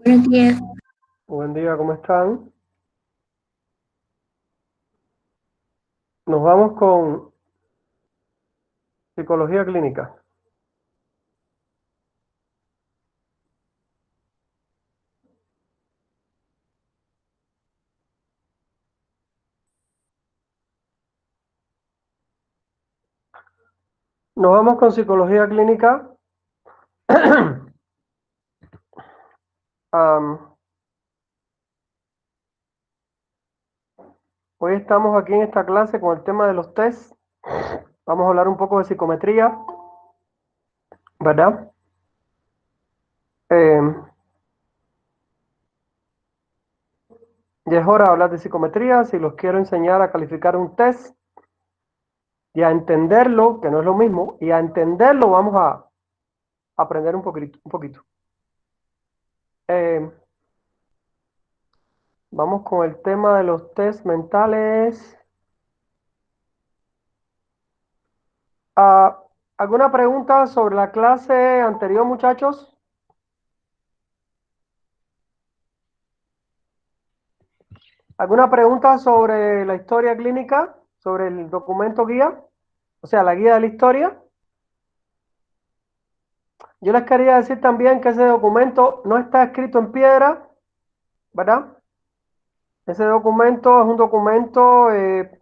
Buenos días. Buen día, ¿cómo están? Nos vamos con psicología clínica. Nos vamos con psicología clínica. Am, Hoy estamos aquí en esta clase con el tema de los test. Vamos a hablar un poco de psicometría, ¿verdad? Em, Ya es hora de hablar de psicometría. Si los quiero enseñar a calificar un test y a entenderlo, que no es lo mismo, y a entenderlo vamos a aprender un poquito, un poquito. Em, Vamos con el tema de los test mentales. Ah, ¿Alguna pregunta sobre la clase anterior, muchachos? ¿Alguna pregunta sobre la historia clínica? ¿Sobre el documento guía? O sea, la guía de la historia. Yo les quería decir también que ese documento no está escrito en piedra, ¿verdad? Ese documento es un documento que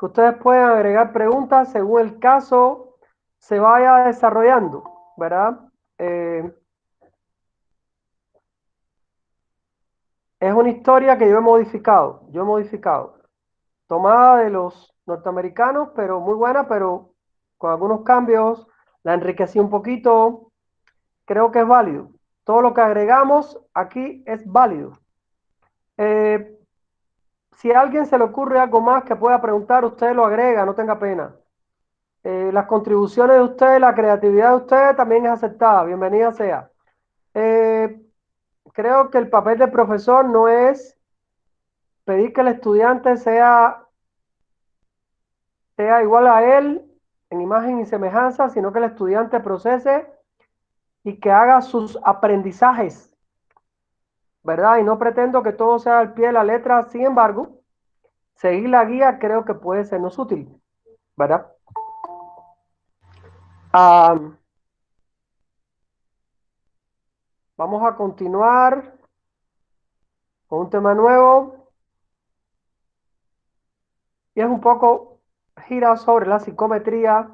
ustedes pueden agregar preguntas según el caso se vaya desarrollando, ¿verdad? Eh, es una historia que yo he modificado, tomada de los norteamericanos, pero muy buena, pero con algunos cambios, la enriquecí un poquito, creo que es válido. Todo lo que agregamos aquí es válido. Eh, si a alguien se le ocurre algo más que pueda preguntar, usted lo agrega, no tenga pena. Las contribuciones de usted, la creatividad de usted también es aceptada, bienvenida sea. Eh, Creo que el papel del profesor no es pedir que el estudiante sea igual a él en imagen y semejanza, sino que el estudiante procese y que haga sus aprendizajes, ¿verdad? Y no pretendo que todo sea al pie de la letra, sin embargo, seguir la guía creo que puede sernos útil, ¿verdad? Ah, Vamos a continuar con un tema nuevo y es un poco gira sobre la psicometría,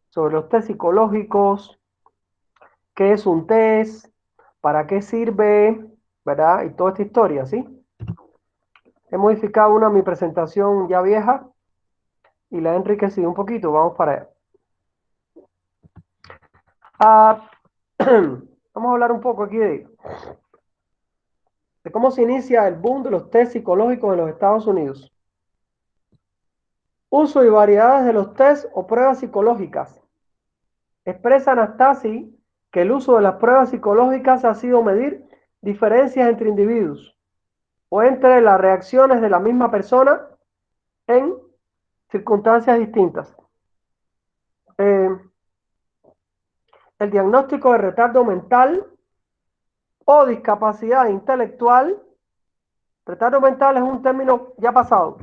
sobre los test psicológicos, qué es un test, para qué sirve, ¿verdad? Y toda esta historia, ¿sí? He modificado mi presentación ya vieja y la he enriquecido un poquito. Vamos para allá. Ah, vamos a hablar un poco aquí de cómo se inicia el boom de los test psicológicos en los Estados Unidos. Uso y variedades de los test o pruebas psicológicas. Expresa Anastasi que el uso de las pruebas psicológicas ha sido medir diferencias entre individuos o entre las reacciones de la misma persona en circunstancias distintas. Eh, el diagnóstico de retardo mental o discapacidad intelectual. Retardo mental es un término ya pasado.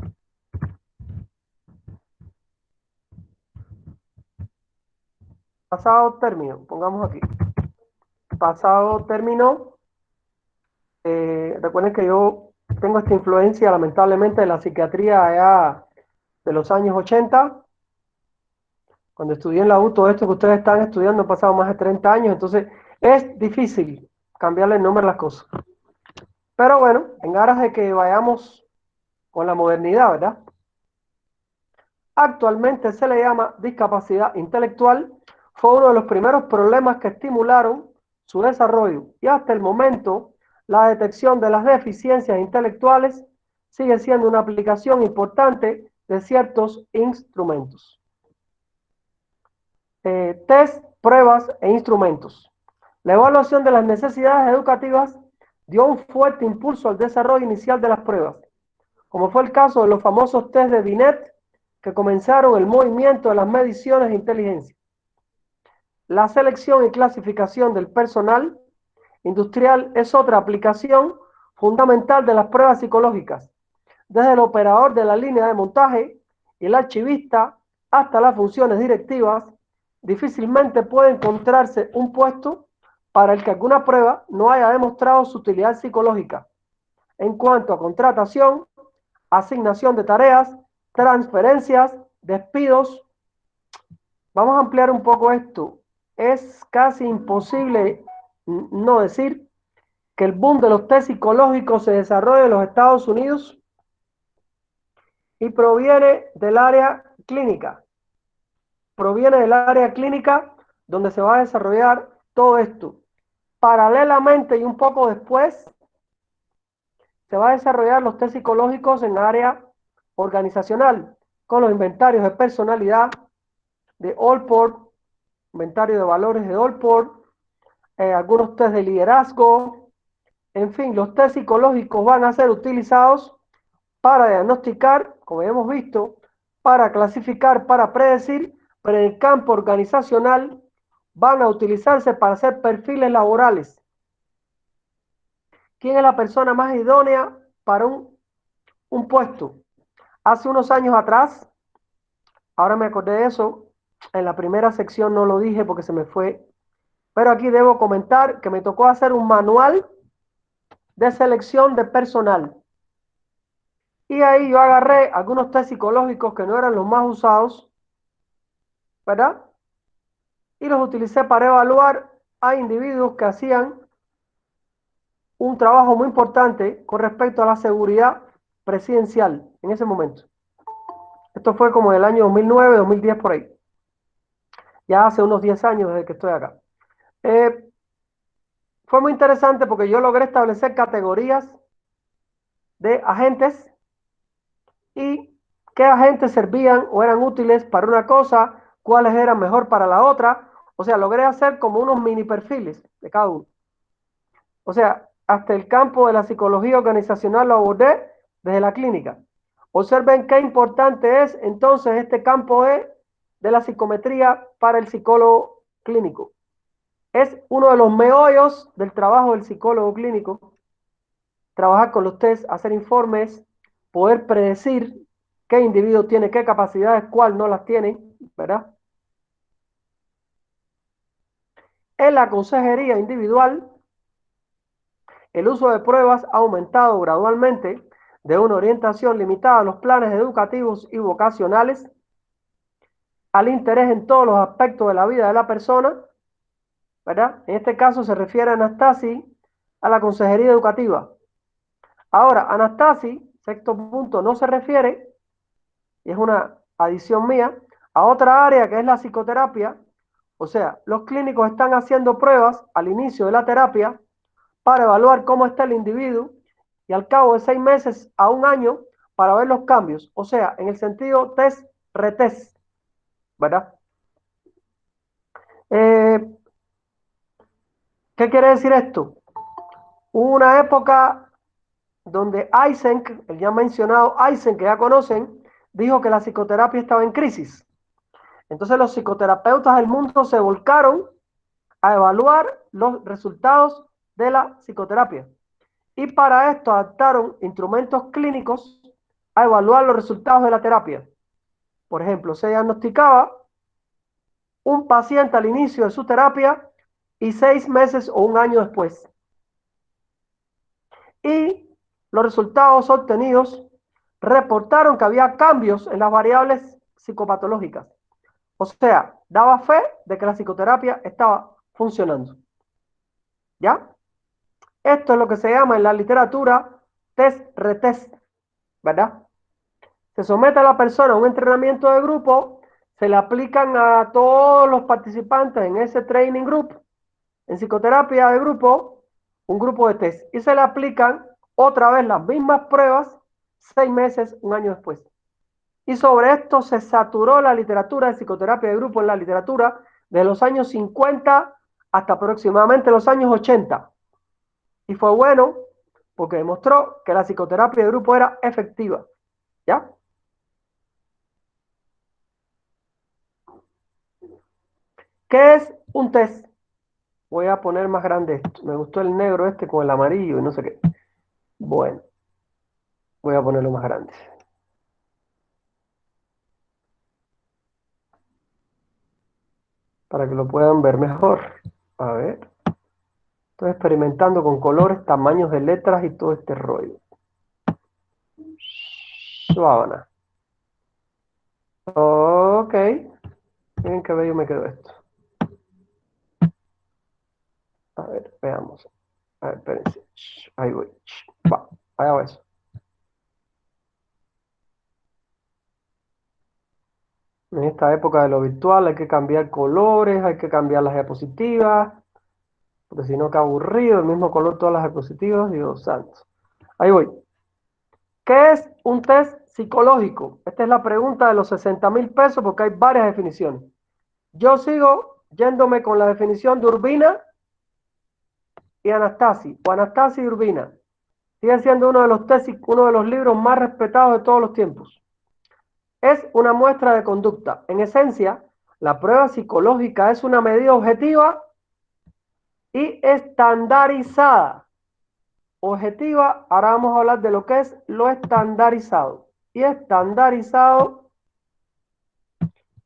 Pasado término, pongamos aquí. Pasado término. Recuerden que yo tengo esta influencia, lamentablemente, de la psiquiatría allá de los años 80. Cuando estudié en la U, todo esto que ustedes están estudiando han pasado más de 30 años, entonces es difícil cambiarle el nombre a las cosas. Pero bueno, en aras de que vayamos con la modernidad, ¿verdad? Actualmente se le llama discapacidad intelectual, fue uno de los primeros problemas que estimularon su desarrollo y hasta el momento la detección de las deficiencias intelectuales sigue siendo una aplicación importante de ciertos instrumentos. Test, pruebas e instrumentos. La evaluación de las necesidades educativas dio un fuerte impulso al desarrollo inicial de las pruebas, como fue el caso de los famosos test de Binet, que comenzaron el movimiento de las mediciones de inteligencia. La selección y clasificación del personal industrial es otra aplicación fundamental de las pruebas psicológicas. Desde el operador de la línea de montaje y el archivista hasta las funciones directivas, difícilmente puede encontrarse un puesto para el que alguna prueba no haya demostrado su utilidad psicológica en cuanto a contratación, asignación de tareas, transferencias, despidos. Vamos a ampliar un poco esto. Es casi imposible no decir que el boom de los test psicológicos se desarrolla en los Estados Unidos y proviene del área clínica. Proviene del área clínica donde se va a desarrollar todo esto. Paralelamente y un poco después, se va a desarrollar los test psicológicos en área organizacional, con los inventarios de personalidad de Allport, inventario de valores de Allport, algunos test de liderazgo, en fin, los test psicológicos van a ser utilizados para diagnosticar, como hemos visto, para clasificar, para predecir, pero en el campo organizacional van a utilizarse para hacer perfiles laborales. ¿Quién es la persona más idónea para un puesto? Hace unos años atrás, ahora me acordé de eso, en la primera sección no lo dije porque se me fue, pero aquí debo comentar que me tocó hacer un manual de selección de personal. Y ahí yo agarré algunos test psicológicos que no eran los más usados, ¿verdad? Y los utilicé para evaluar a individuos que hacían un trabajo muy importante con respecto a la seguridad presidencial en ese momento. Esto fue como en el año 2009, 2010 por ahí. Ya hace unos 10 años desde que estoy acá. Eh, Fue muy interesante porque yo logré establecer categorías de agentes y qué agentes servían o eran útiles para una cosa, cuáles eran mejor para la otra. O sea, logré hacer como unos mini perfiles de cada uno. O sea, hasta el campo de la psicología organizacional lo abordé desde la clínica. Observen qué importante es entonces este campo de la psicometría para el psicólogo clínico. Es uno de los meollos del trabajo del psicólogo clínico, trabajar con los test, hacer informes, poder predecir qué individuo tiene qué capacidades, cuál no las tiene, ¿verdad? En la consejería individual, el uso de pruebas ha aumentado gradualmente de una orientación limitada a los planes educativos y vocacionales al interés en todos los aspectos de la vida de la persona, ¿verdad? En este caso se refiere a Anastasi, a la consejería educativa. Ahora, Anastasi, sexto punto, no se refiere, y es una adición mía, a otra área que es la psicoterapia. O sea, los clínicos están haciendo pruebas al inicio de la terapia para evaluar cómo está el individuo y al cabo de 6 meses a un año para ver los cambios. O sea, en el sentido test, retest, ¿verdad? Eh, ¿Qué quiere decir esto? Hubo una época donde Eysenck, el ya mencionado Eysenck, que ya conocen, dijo que la psicoterapia estaba en crisis. Entonces los psicoterapeutas del mundo se volcaron a evaluar los resultados de la psicoterapia. Y para esto adaptaron instrumentos clínicos a evaluar los resultados de la terapia. Por ejemplo, se diagnosticaba un paciente al inicio de su terapia y 6 meses o un año después. Y los resultados obtenidos reportaron que había cambios en las variables psicopatológicas. O sea, daba fe de que la psicoterapia estaba funcionando. ¿Ya? Esto es lo que se llama en la literatura test-retest, ¿verdad? Se somete a la persona a un entrenamiento de grupo, se le aplican a todos los participantes en ese training group, en psicoterapia de grupo, un grupo de test, y se le aplican otra vez las mismas pruebas 6 meses, un año después. Y sobre esto se saturó la literatura de psicoterapia de grupo en la literatura de los años 50 hasta aproximadamente los años 80. Y fue bueno porque demostró que la psicoterapia de grupo era efectiva. ¿Ya? ¿Qué es un test? Voy a poner más grande esto. Me gustó el negro este con el amarillo y no sé qué. Bueno, voy a ponerlo más grande para que lo puedan ver mejor. A ver, estoy experimentando con colores, tamaños de letras y todo este rollo. Suavana. Ok, miren qué bello me quedó esto. A ver, veamos. A ver, espérense. Ahí voy. Va, allá va eso. En esta época de lo virtual hay que cambiar colores, hay que cambiar las diapositivas, porque si no, qué aburrido, el mismo color todas las diapositivas, Dios santo. Ahí voy. ¿Qué es un test psicológico? Esta es la pregunta de los 60.000 pesos porque hay varias definiciones. Yo sigo yéndome con la definición de Urbina y Anastasi, o Anastasi y Urbina. Sigue siendo uno de los libros más respetados de todos los tiempos. Es una muestra de conducta. En esencia, la prueba psicológica es una medida objetiva y estandarizada. Objetiva, ahora vamos a hablar de lo que es lo estandarizado. Y estandarizado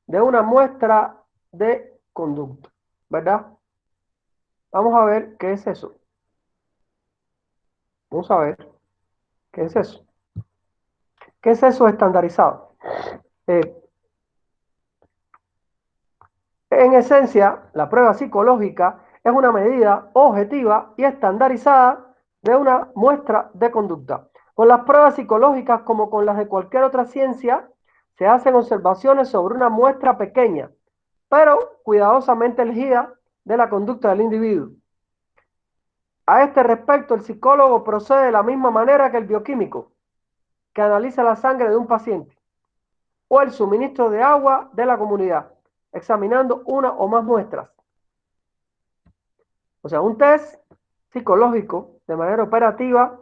de una muestra de conducta, ¿verdad? Vamos a ver qué es eso. Vamos a ver qué es eso. ¿Qué es eso estandarizado? Eh, en esencia, la prueba psicológica es una medida objetiva y estandarizada de una muestra de conducta. Con las pruebas psicológicas, como con las de cualquier otra ciencia, se hacen observaciones sobre una muestra pequeña, pero cuidadosamente elegida de la conducta del individuo. A este respecto, el psicólogo procede de la misma manera que el bioquímico, que analiza la sangre de un paciente o el suministro de agua de la comunidad, examinando una o más muestras. O sea, un test psicológico de manera operativa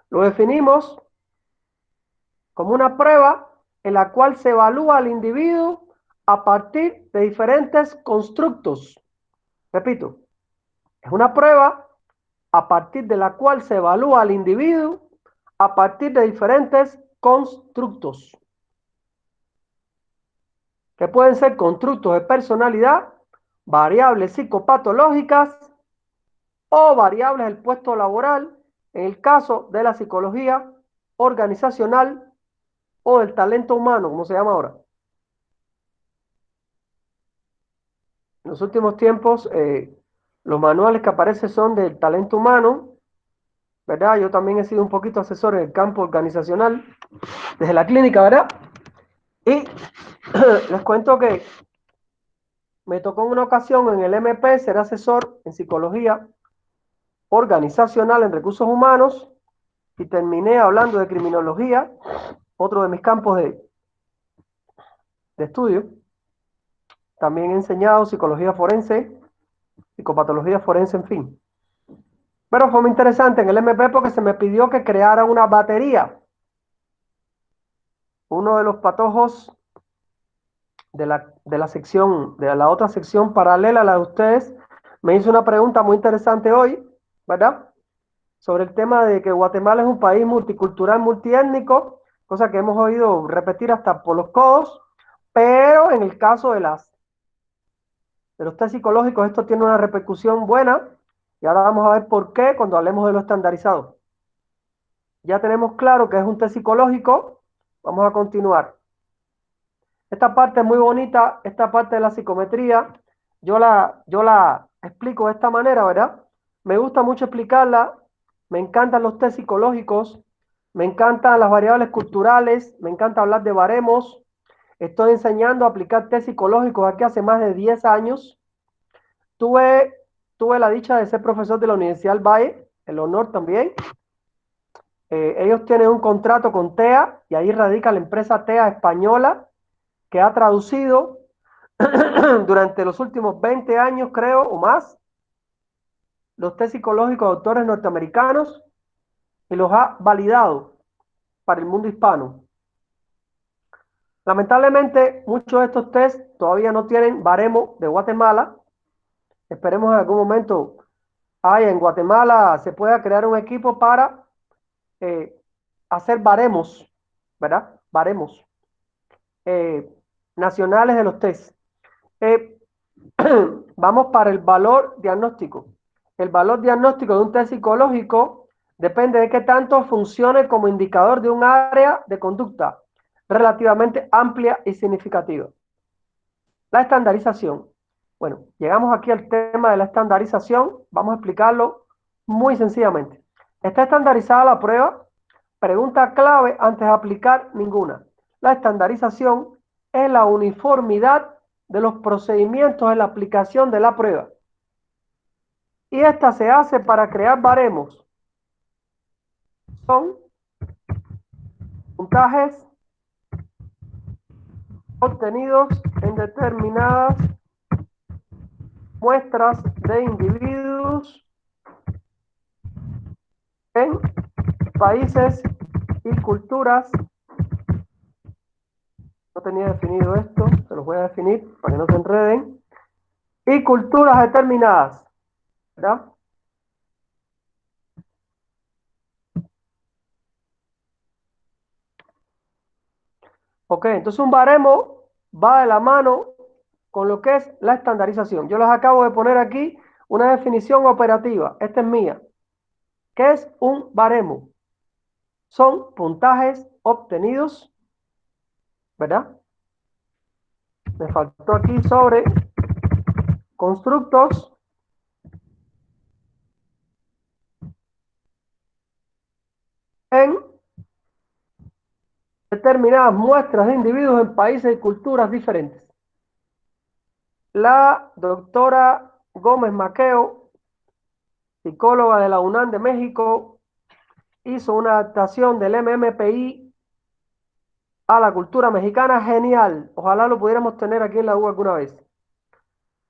lo definimos como una prueba en la cual se evalúa al individuo a partir de diferentes constructos. Repito, es una prueba a partir de la cual se evalúa al individuo a partir de diferentes constructos, que pueden ser constructos de personalidad, variables psicopatológicas o variables del puesto laboral, en el caso de la psicología organizacional o del talento humano, como se llama ahora. En los últimos tiempos, los manuales que aparecen son del talento humano, ¿verdad? Yo también he sido un poquito asesor en el campo organizacional, desde la clínica, ¿verdad? Y les cuento que me tocó en una ocasión en el MP ser asesor en psicología organizacional en recursos humanos y terminé hablando de criminología, otro de mis campos de estudio. También he enseñado psicología forense, psicopatología forense, en fin. Pero fue muy interesante en el MP porque se me pidió que creara una batería. Uno de los patojos de la sección, de la otra sección paralela a la de ustedes, me hizo una pregunta muy interesante hoy, ¿verdad? Sobre el tema de que Guatemala es un país multicultural, multiétnico, cosa que hemos oído repetir hasta por los codos, pero en el caso de los test psicológicos esto tiene una repercusión buena y ahora vamos a ver por qué cuando hablemos de lo estandarizado. Ya tenemos claro que es un test psicológico, vamos a continuar. Esta parte es muy bonita, esta parte de la psicometría, yo la explico de esta manera, ¿verdad? Me gusta mucho explicarla, me encantan los test psicológicos, me encantan las variables culturales, me encanta hablar de baremos. Estoy enseñando a aplicar test psicológicos aquí hace más de 10 años. Tuve, tuve la dicha de ser profesor de la Universidad del Valle, el honor también. Ellos tienen un contrato con TEA y ahí radica la empresa TEA española que ha traducido durante los últimos 20 años, creo, o más, los test psicológicos de autores norteamericanos y los ha validado para el mundo hispano. Lamentablemente, muchos de estos test todavía no tienen baremo de Guatemala, Esperemos en algún momento, en Guatemala se pueda crear un equipo para eh, hacer baremos, ¿verdad? Baremos eh, nacionales de los test. Eh, Vamos para el valor diagnóstico. El valor diagnóstico de un test psicológico depende de qué tanto funcione como indicador de un área de conducta relativamente amplia y significativa. La estandarización. Bueno, llegamos aquí al tema de la estandarización. Vamos a explicarlo muy sencillamente. ¿Está estandarizada la prueba? Pregunta clave antes de aplicar ninguna. La estandarización es la uniformidad de los procedimientos en la aplicación de la prueba. Y esta se hace para crear baremos. Son puntajes obtenidos en determinadas muestras de individuos en países y culturas. No tenía definido esto, se los voy a definir para que no se enreden. Y culturas determinadas, ¿verdad? Ok, entonces un baremo va de la mano con lo que es la estandarización. Yo les acabo de poner aquí una definición operativa. Esta es mía. ¿Qué es un baremo? Son puntajes obtenidos, ¿verdad? Me faltó aquí sobre constructos en determinadas muestras de individuos en países y culturas diferentes. La doctora Gómez Maqueo, psicóloga de la UNAM de México, hizo una adaptación del MMPI a la cultura mexicana genial. Ojalá lo pudiéramos tener aquí en la U alguna vez.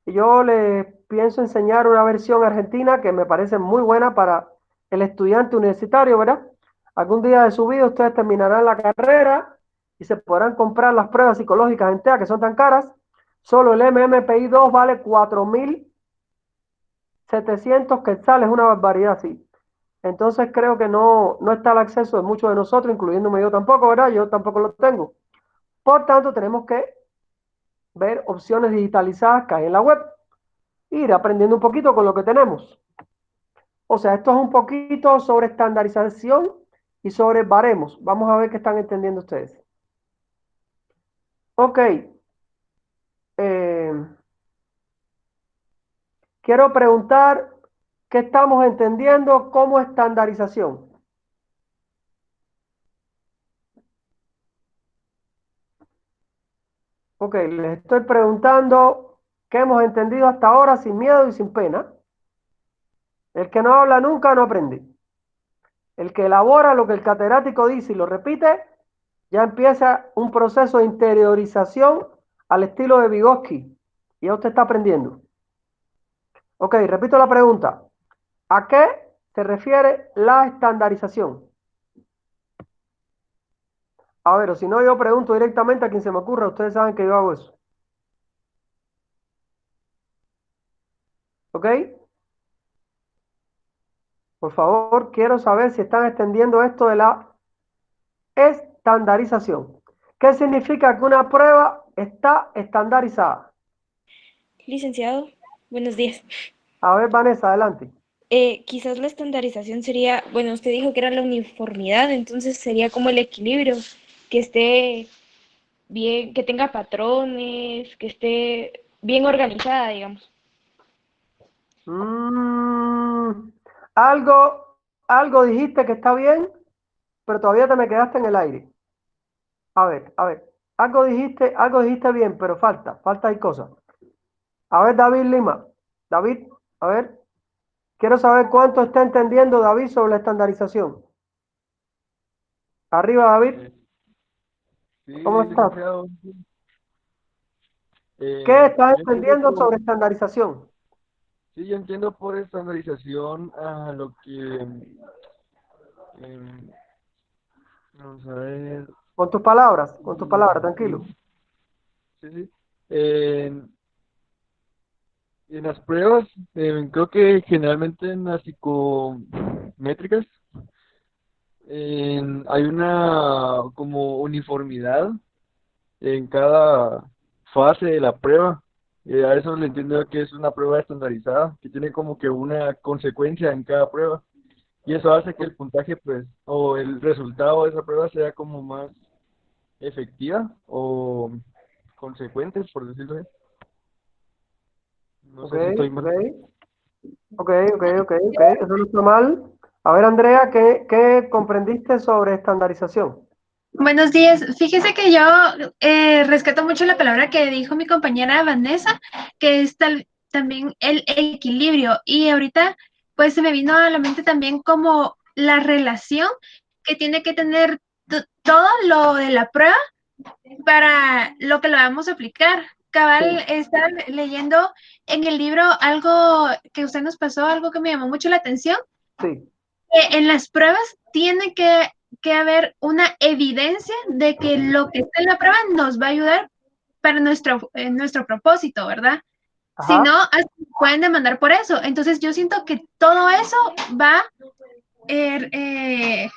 Y yo les pienso enseñar una versión argentina que me parece muy buena para el estudiante universitario, ¿verdad? Algún día de su vida ustedes terminarán la carrera y se podrán comprar las pruebas psicológicas en TEA que son tan caras. Solo el MMPI 2 vale 4.700 quetzales, una barbaridad así. Entonces creo que no está al acceso de muchos de nosotros, incluyéndome yo tampoco, ¿verdad? Yo tampoco lo tengo. Por tanto, tenemos que ver opciones digitalizadas que hay en la web, ir aprendiendo un poquito con lo que tenemos. O sea, esto es un poquito sobre estandarización y sobre baremos. Vamos a ver qué están entendiendo ustedes. Ok. Eh, Quiero preguntar qué estamos entendiendo como estandarización. Ok, les estoy preguntando qué hemos entendido hasta ahora sin miedo y sin pena. El que no habla nunca no aprende. El que elabora lo que el catedrático dice y lo repite, ya empieza un proceso de interiorización al estilo de Vygotsky. Y ya usted está aprendiendo. Ok, repito la pregunta. ¿A qué se refiere la estandarización? A ver, o si no, yo pregunto directamente a quien se me ocurra. Ustedes saben que yo hago eso. ¿Ok? Por favor, quiero saber si están extendiendo esto de la estandarización. ¿Qué significa que una prueba está estandarizada? Licenciado, buenos días. A ver, Vanessa, adelante. Quizás la estandarización sería, bueno, usted dijo que era la uniformidad, entonces sería como el equilibrio, que esté bien, que tenga patrones, que esté bien organizada, digamos. Mm, algo, algo dijiste que está bien, pero todavía te me quedaste en el aire. A ver. Algo dijiste bien, pero falta hay cosas. A ver, David Lima. David, a ver, quiero saber cuánto está entendiendo David sobre la estandarización. Arriba, David, Eh, sí, ¿cómo estás? licenciado. ¿Qué estás Yo entiendo entendiendo por, sobre estandarización? sí, yo entiendo por estandarización a lo que, vamos a ver, Con tus palabras, tranquilo. sí, sí, sí. En las pruebas, creo que generalmente en las psicométricas hay una como uniformidad en cada fase de la prueba. A eso le entiendo que es una prueba estandarizada, que tiene como que una consecuencia en cada prueba. Y eso hace que el puntaje, pues, o el resultado de esa prueba sea como más efectiva o consecuente, por decirlo así. No Ok, sé si estoy ok, mal. ok, eso no está mal. A ver, Andrea, ¿qué comprendiste sobre estandarización? Buenos días. Fíjese que yo rescato mucho la palabra que dijo mi compañera Vanessa, que es también el equilibrio. Y ahorita, pues se me vino a la mente también como la relación que tiene que tener todo lo de la prueba para lo que lo vamos a aplicar. Sí, Cabal, estaba leyendo en el libro algo que usted nos pasó, algo que me llamó mucho la atención, sí, que en las pruebas tiene que haber una evidencia de que lo que está en la prueba nos va a ayudar para nuestro propósito, ¿verdad? Si ajá, no, pueden demandar por eso. Entonces yo siento que todo eso va, eh, eh,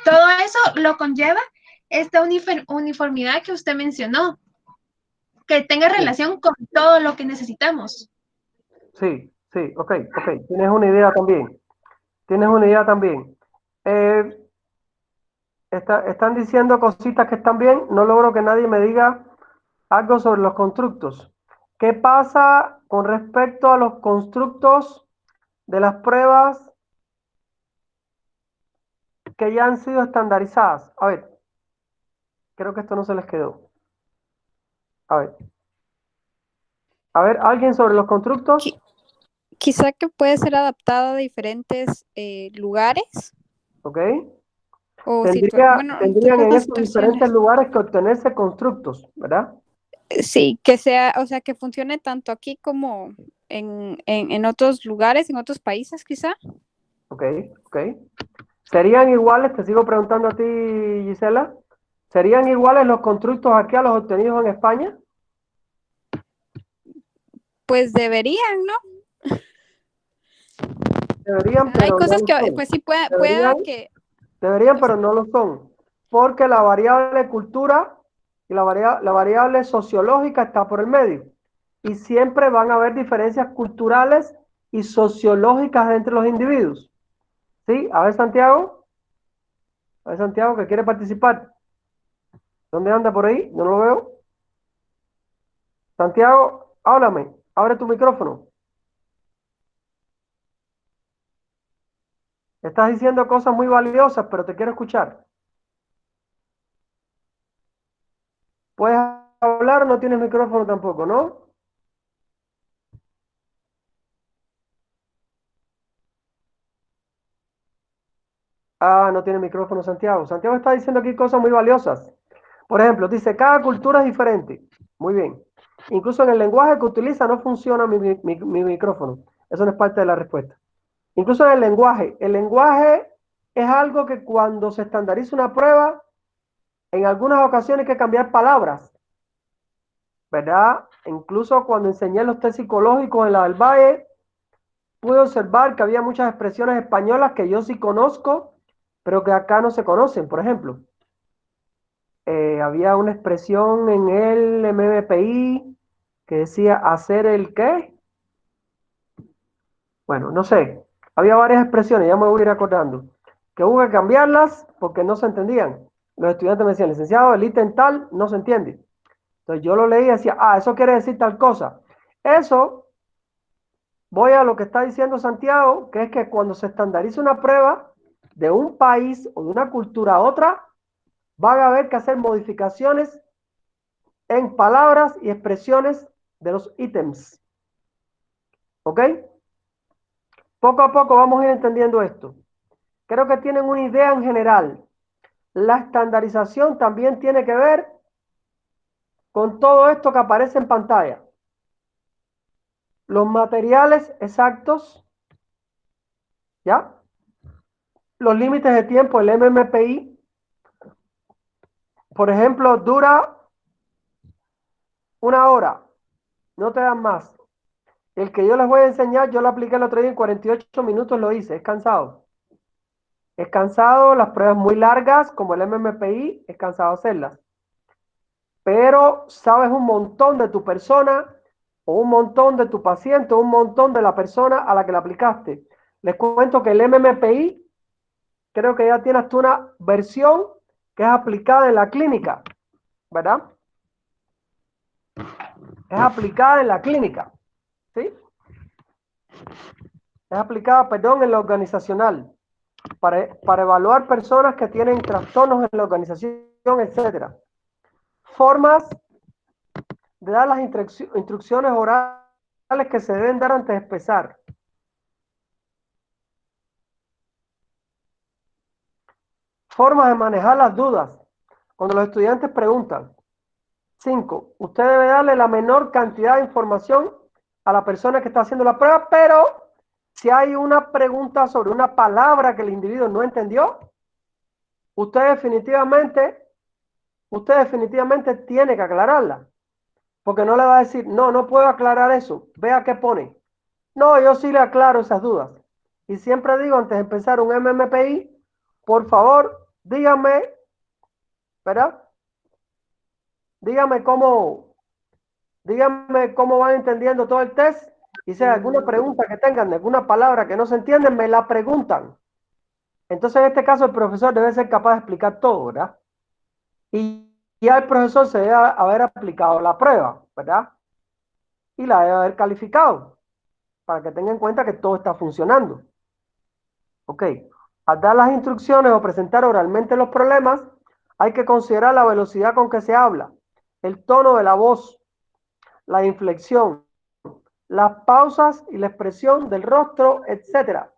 todo eso lo conlleva esta uniformidad que usted mencionó, que tenga sí, relación con todo lo que necesitamos. sí, ok, tienes una idea también, tienes una idea también. Eh, están diciendo cositas que están bien, no logro que nadie me diga algo sobre los constructos. ¿Qué pasa con respecto a los constructos de las pruebas que ya han sido estandarizadas? A ver, creo que esto no se les quedó. A ver, ¿alguien sobre los constructos? Qui- Quizá que puede ser adaptado a diferentes lugares ¿Ok? o bueno, de Tendrían en acuerdo a estos diferentes situaciones. lugares que obtenerse constructos, ¿verdad? Sí, que sea, o sea, que funcione tanto aquí como en otros lugares, en otros países, quizá. Ok, ok. ¿Serían iguales? Te sigo preguntando a ti, Gisela. ¿Serían iguales los constructos aquí a los obtenidos en España? Pues deberían, ¿no? O Deberían, sea, hay pero no cosas lo que, son. pues sí, pueda Deberían, que, deberían, o sea, pero no lo son. Porque la variable cultura y la variable sociológica está por el medio. Y siempre van a haber diferencias culturales y sociológicas entre los individuos. ¿Sí? A ver, Santiago. A ver, Santiago, que quiere participar. ¿Dónde anda por ahí? No lo veo. Santiago, háblame. Abre tu micrófono. Estás diciendo cosas muy valiosas, pero te quiero escuchar. ¿Puedes hablar o no tienes micrófono tampoco, no? Ah, no tiene micrófono Santiago. Santiago está diciendo aquí cosas muy valiosas. Por ejemplo, dice, cada cultura es diferente. Muy bien. Incluso en el lenguaje que utiliza no funciona mi micrófono. Eso no es parte de la respuesta. Incluso en el lenguaje es algo que cuando se estandariza una prueba, en algunas ocasiones hay que cambiar palabras, ¿verdad? Incluso cuando enseñé los test psicológicos en la del Valle, pude observar que había muchas expresiones españolas que yo sí conozco, pero que acá no se conocen. Por ejemplo, había una expresión en el MMPI que decía hacer el qué. Bueno, no sé. Había varias expresiones, ya me voy a ir acordando, que hubo que cambiarlas porque no se entendían. Los estudiantes me decían, licenciado, el ítem tal no se entiende. Entonces yo lo leí y decía, eso quiere decir tal cosa. Eso, voy a lo que está diciendo Santiago, que es que cuando se estandariza una prueba de un país o de una cultura a otra, van a haber que hacer modificaciones en palabras y expresiones de los ítems. ¿Ok? Poco a poco vamos a ir entendiendo esto. Creo que tienen una idea en general. La estandarización también tiene que ver con todo esto que aparece en pantalla. Los materiales exactos, ¿ya? Los límites de tiempo, el MMPI, por ejemplo, dura 1 hora, no te dan más. El que yo les voy a enseñar, yo lo apliqué el otro día en 48 minutos, lo hice, es cansado. Es cansado, las pruebas muy largas, como el MMPI, es cansado hacerlas. Pero sabes un montón de tu persona, o un montón de tu paciente, o un montón de la persona a la que la aplicaste. Les cuento que el MMPI, creo que ya tienes tú una versión que es aplicada en la clínica, ¿verdad? Es aplicada en la clínica, ¿sí? Es aplicada, perdón, en la organizacional, para evaluar personas que tienen trastornos en la organización, etcétera. Formas de dar las instrucciones orales que se deben dar antes de empezar. Formas de manejar las dudas. Cuando los estudiantes preguntan. 5. Usted debe darle la menor cantidad de información a la persona que está haciendo la prueba, pero si hay una pregunta sobre una palabra que el individuo no entendió, usted definitivamente tiene que aclararla. Porque no le va a decir, no, no puedo aclarar eso. Vea qué pone. No, yo sí le aclaro esas dudas. Y siempre digo, antes de empezar un MMPI, por favor, dígame, ¿verdad? Dígame cómo van entendiendo todo el test. Y si hay alguna pregunta que tengan, alguna palabra que no se entiende, me la preguntan. Entonces, en este caso, el profesor debe ser capaz de explicar todo, ¿verdad? Y ya el profesor se debe haber aplicado la prueba, ¿verdad? Y la debe haber calificado, para que tenga en cuenta que todo está funcionando. Ok. Al dar las instrucciones o presentar oralmente los problemas, hay que considerar la velocidad con que se habla, el tono de la voz, la inflexión, las pausas y la expresión del rostro, etcétera.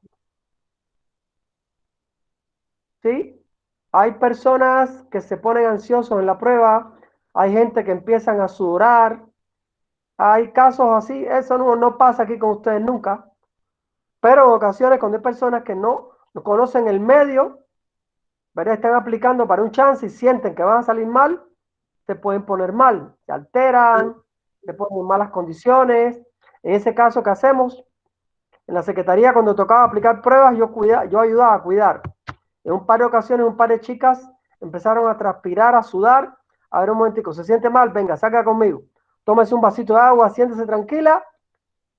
¿Sí? Hay personas que se ponen ansiosos en la prueba, hay gente que empiezan a sudar, hay casos así, eso no pasa aquí con ustedes nunca, pero en ocasiones cuando hay personas que no conocen el medio, ¿verdad? Están aplicando para un chance y sienten que van a salir mal, se pueden poner mal, se alteran, se ponen en malas condiciones. En ese caso, ¿qué hacemos? En la secretaría, cuando tocaba aplicar pruebas, yo ayudaba a cuidar. En un par de ocasiones, un par de chicas empezaron a transpirar, a sudar. A ver, un momentico, ¿se siente mal? Venga, salga conmigo. Tómese un vasito de agua, siéntese tranquila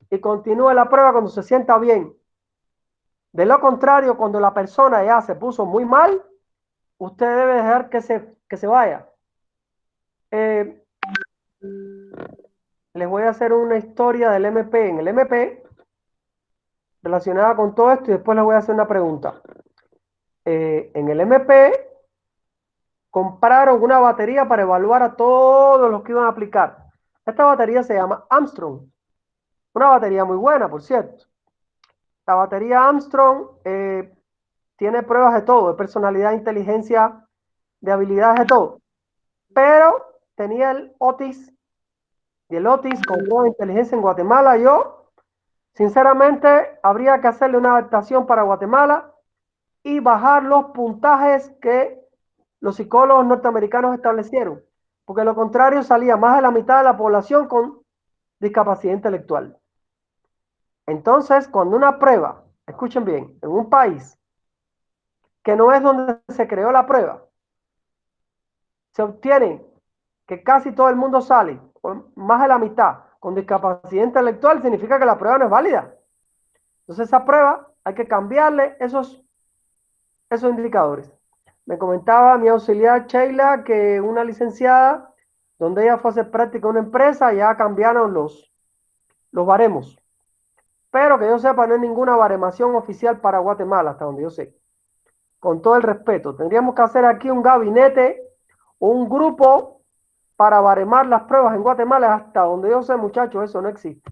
y continúe la prueba cuando se sienta bien. De lo contrario, cuando la persona ya se puso muy mal, usted debe dejar que se vaya. Les voy a hacer una historia del MP. En el MP, relacionada con todo esto, y después les voy a hacer una pregunta. En el MP, compraron una batería para evaluar a todos los que iban a aplicar. Esta batería se llama Armstrong. Una batería muy buena, por cierto. La batería Armstrong tiene pruebas de todo, de personalidad, inteligencia, de habilidades, de todo. Pero tenía el Otis, y el Otis con prueba de inteligencia en Guatemala. Yo, sinceramente, habría que hacerle una adaptación para Guatemala y bajar los puntajes que los psicólogos norteamericanos establecieron, porque lo contrario salía más de la mitad de la población con discapacidad intelectual. Entonces, cuando una prueba, escuchen bien, en un país que no es donde se creó la prueba, se obtiene que casi todo el mundo sale, más de la mitad, con discapacidad intelectual, significa que la prueba no es válida. Entonces, esa prueba hay que cambiarle esos indicadores. Me comentaba mi auxiliar Sheila que una licenciada, donde ella fue a hacer práctica en una empresa, ya cambiaron los baremos. Pero que yo sepa, no hay ninguna baremación oficial para Guatemala, hasta donde yo sé. Con todo el respeto, tendríamos que hacer aquí un gabinete, un grupo para baremar las pruebas en Guatemala. Hasta donde yo sé, muchachos, eso no existe.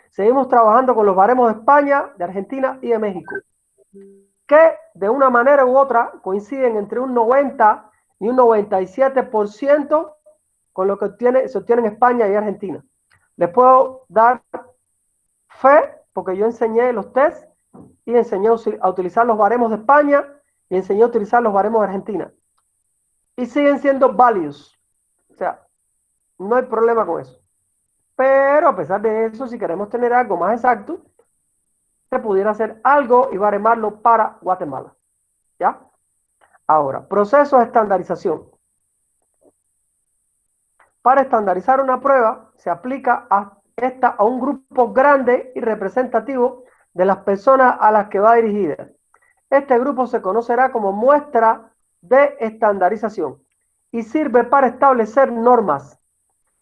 Seguimos trabajando con los baremos de España, de Argentina y de México, que de una manera u otra coinciden entre un 90 y un 97% con lo que se obtiene en España y Argentina. Les puedo dar fe, porque yo enseñé los tests y enseñé a utilizar los baremos de España y enseñé a utilizar los baremos de Argentina. Y siguen siendo válidos. O sea, no hay problema con eso. Pero a pesar de eso, si queremos tener algo más exacto, se pudiera hacer algo y baremarlo para Guatemala. ¿Ya? Ahora, proceso de estandarización. Para estandarizar una prueba, se aplica esta a un grupo grande y representativo de las personas a las que va dirigida. Este grupo se conocerá como muestra de estandarización y sirve para establecer normas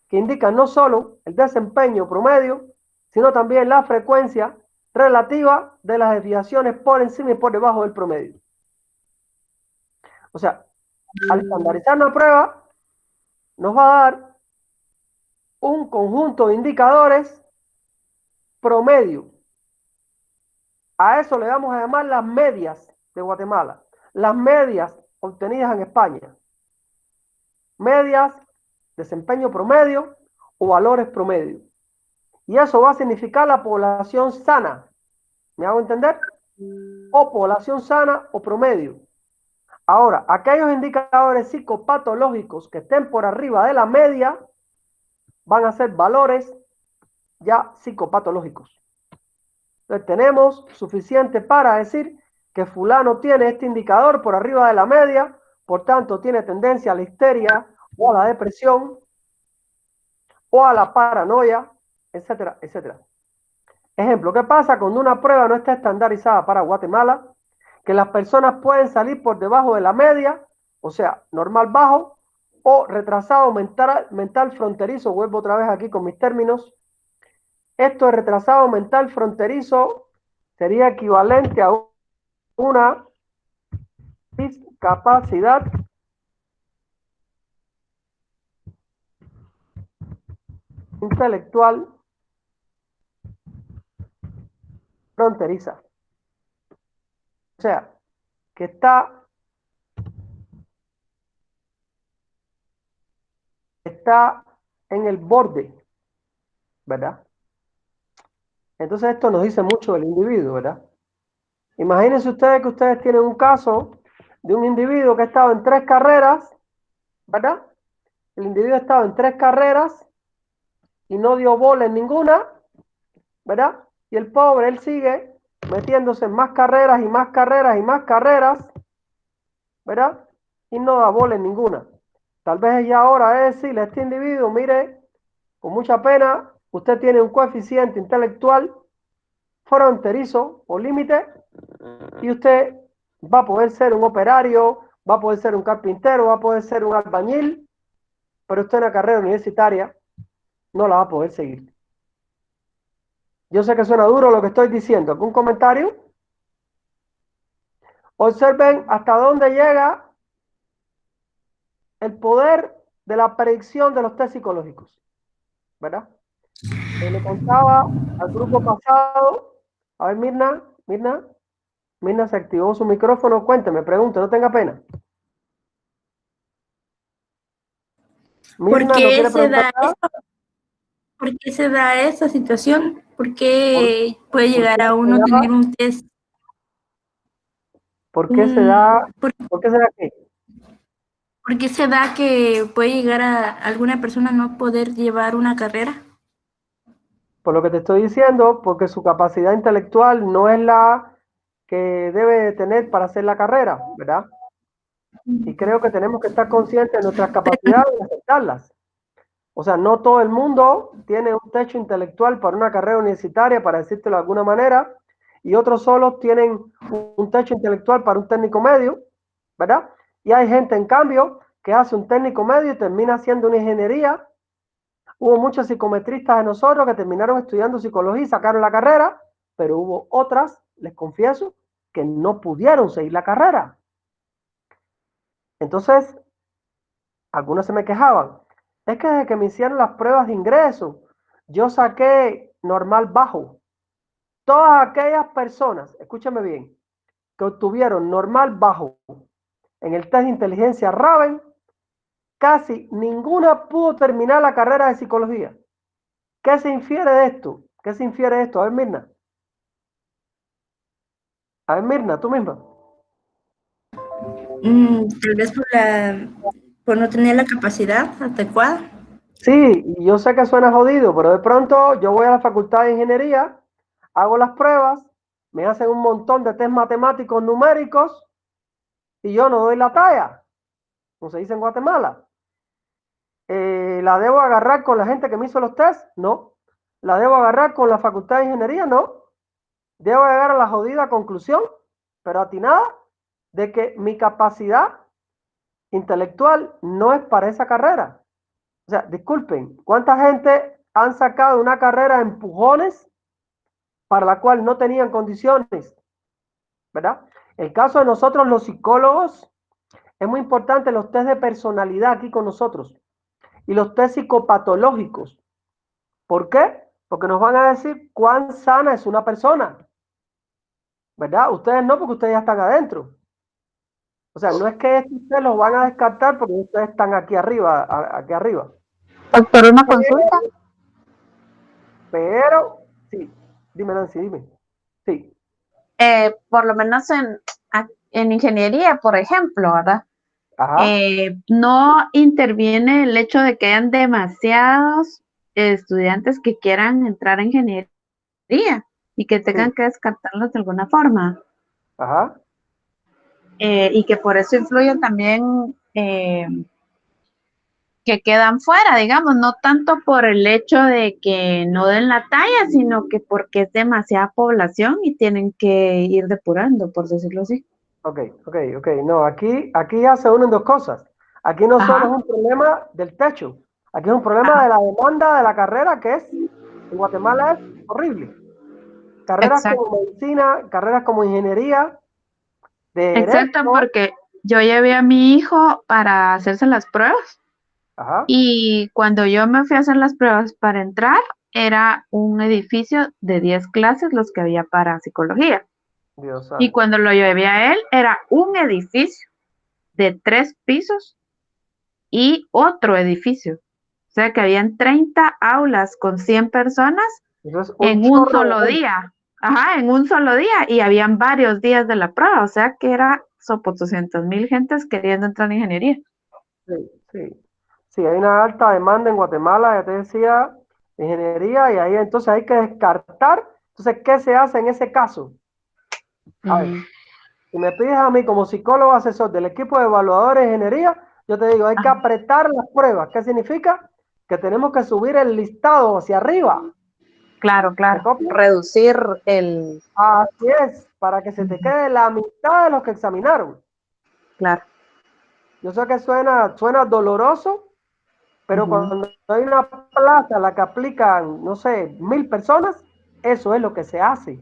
que indican no solo el desempeño promedio, sino también la frecuencia relativa de las desviaciones por encima y por debajo del promedio. O sea, al estandarizar una prueba, nos va a dar un conjunto de indicadores promedio. A eso le vamos a llamar las medias de Guatemala, las medias obtenidas en España. Medias, desempeño promedio o valores promedio. Y eso va a significar la población sana. ¿Me hago entender? O población sana o promedio. Ahora, aquellos indicadores psicopatológicos que estén por arriba de la media van a ser valores ya psicopatológicos. Entonces tenemos suficiente para decir que fulano tiene este indicador por arriba de la media, por tanto tiene tendencia a la histeria o a la depresión o a la paranoia, etcétera, etcétera. Ejemplo, ¿qué pasa cuando una prueba no está estandarizada para Guatemala? Que las personas pueden salir por debajo de la media, o sea, normal bajo, o retrasado mental fronterizo. Vuelvo otra vez aquí con mis términos. Esto de retrasado mental fronterizo sería equivalente a una discapacidad intelectual fronteriza. O sea, que está en el borde, ¿verdad? Entonces esto nos dice mucho del individuo, ¿verdad? Imagínense ustedes que ustedes tienen un caso de un individuo que ha estado en 3 carreras, ¿verdad? El individuo ha estado en 3 carreras y no dio bola en ninguna, ¿verdad? Y el pobre, él sigue metiéndose en más carreras y más carreras y más carreras, ¿verdad? Y no da bola en ninguna. Tal vez ya ahora es decirle a este individuo, mire, con mucha pena, usted tiene un coeficiente intelectual fronterizo o límite y usted va a poder ser un operario, va a poder ser un carpintero, va a poder ser un albañil, pero usted en la carrera universitaria no la va a poder seguir. Yo sé que suena duro lo que estoy diciendo. ¿Algún comentario? Observen hasta dónde llega el poder de la predicción de los test psicológicos, ¿verdad? Le contaba al grupo pasado, a ver, Mirna se activó su micrófono, cuénteme, pregunte, no tenga pena. ¿Por Mirna no qué quiere se preguntar da nada. esto? ¿Por qué se da esta situación? ¿Por ¿Por, qué puede por llegar qué a se uno da? tener un test? ¿Por qué se da? ¿Por ¿Por qué se da qué? qué se da que puede llegar a alguna persona no poder llevar una carrera? Por lo que te estoy diciendo, porque su capacidad intelectual no es la que debe tener para hacer la carrera, ¿verdad? Y creo que tenemos que estar conscientes de nuestras capacidades y aceptarlas. O sea, no todo el mundo tiene un techo intelectual para una carrera universitaria, para decírtelo de alguna manera, y otros solo tienen un techo intelectual para un técnico medio, ¿verdad? Y hay gente, en cambio, que hace un técnico medio y termina haciendo una ingeniería. Hubo muchos psicometristas de nosotros que terminaron estudiando psicología y sacaron la carrera, pero hubo otras, les confieso, que no pudieron seguir la carrera. Entonces, algunos se me quejaban. Es que desde que me hicieron las pruebas de ingreso, yo saqué normal bajo. Todas aquellas personas, escúchame bien, que obtuvieron normal bajo en el test de inteligencia Raven, casi ninguna pudo terminar la carrera de psicología. ¿Qué se infiere de esto? ¿Qué se infiere de esto? A ver, Mirna. A ver, Mirna, tú misma. Tal vez por no tener la capacidad adecuada. Sí, y yo sé que suena jodido, pero de pronto yo voy a la facultad de ingeniería, hago las pruebas, me hacen un montón de test matemáticos numéricos y yo no doy la talla, como se dice en Guatemala. ¿La debo agarrar con la gente que me hizo los tests? No. ¿La debo agarrar con la facultad de ingeniería? No. Debo llegar a la jodida conclusión, pero atinada, de que mi capacidad intelectual no es para esa carrera. O sea, disculpen, ¿cuánta gente han sacado una carrera de empujones para la cual no tenían condiciones? ¿Verdad? El caso de nosotros los psicólogos, es muy importante los test de personalidad aquí con nosotros y los test psicopatológicos. ¿Por qué? Porque nos van a decir cuán sana es una persona, ¿verdad? Ustedes no, porque ustedes ya están adentro. O sea, no es que ustedes los van a descartar porque ustedes están aquí arriba, aquí arriba. Doctor, una consulta. Pero, sí, dime Nancy, dime. Sí. Por lo menos en ingeniería, por ejemplo, ¿verdad? Ajá. No interviene el hecho de que hayan demasiados estudiantes que quieran entrar a ingeniería y que tengan Sí. que descartarlos de alguna forma. Ajá. Y que por eso influyen también que quedan fuera, digamos, no tanto por el hecho de que no den la talla, sino que porque es demasiada población y tienen que ir depurando, por decirlo así. Ok. No, aquí ya se unen dos cosas. Aquí no solo es Ajá, un problema del techo, aquí es un problema ajá, de la demanda de la carrera que es, en Guatemala es horrible. Carreras exacto. como medicina, carreras como ingeniería, de Exacto, derecho. porque yo llevé a mi hijo para hacerse las pruebas Ajá. y cuando yo me fui a hacer las pruebas para entrar, era un edificio de 10 clases los que había para psicología. Dios Y santo. cuando lo llevé a él, era un edificio de 3 pisos y otro edificio. O sea que habían 30 aulas con 100 personas Eso es un en un chorro de solo gente. día. Ajá, en un solo día y habían varios días de la prueba, o sea que era sopo 200,000 gentes queriendo entrar en ingeniería. Sí, sí. Sí, hay una alta demanda en Guatemala, ya te decía, de ingeniería, y ahí entonces hay que descartar. Entonces, ¿qué se hace en ese caso? A ver, si me pides a mí como psicólogo asesor del equipo de evaluadores de ingeniería, yo te digo, hay que Ajá, apretar las pruebas. ¿Qué significa? Que tenemos que subir el listado hacia arriba. claro, ¿Me claro. copias? Reducir el... Así es, para que se te quede la mitad de los que examinaron. Claro. Yo sé que suena doloroso, pero Ujú. cuando hay una plaza a la que aplican, no sé, 1,000 personas, eso es lo que se hace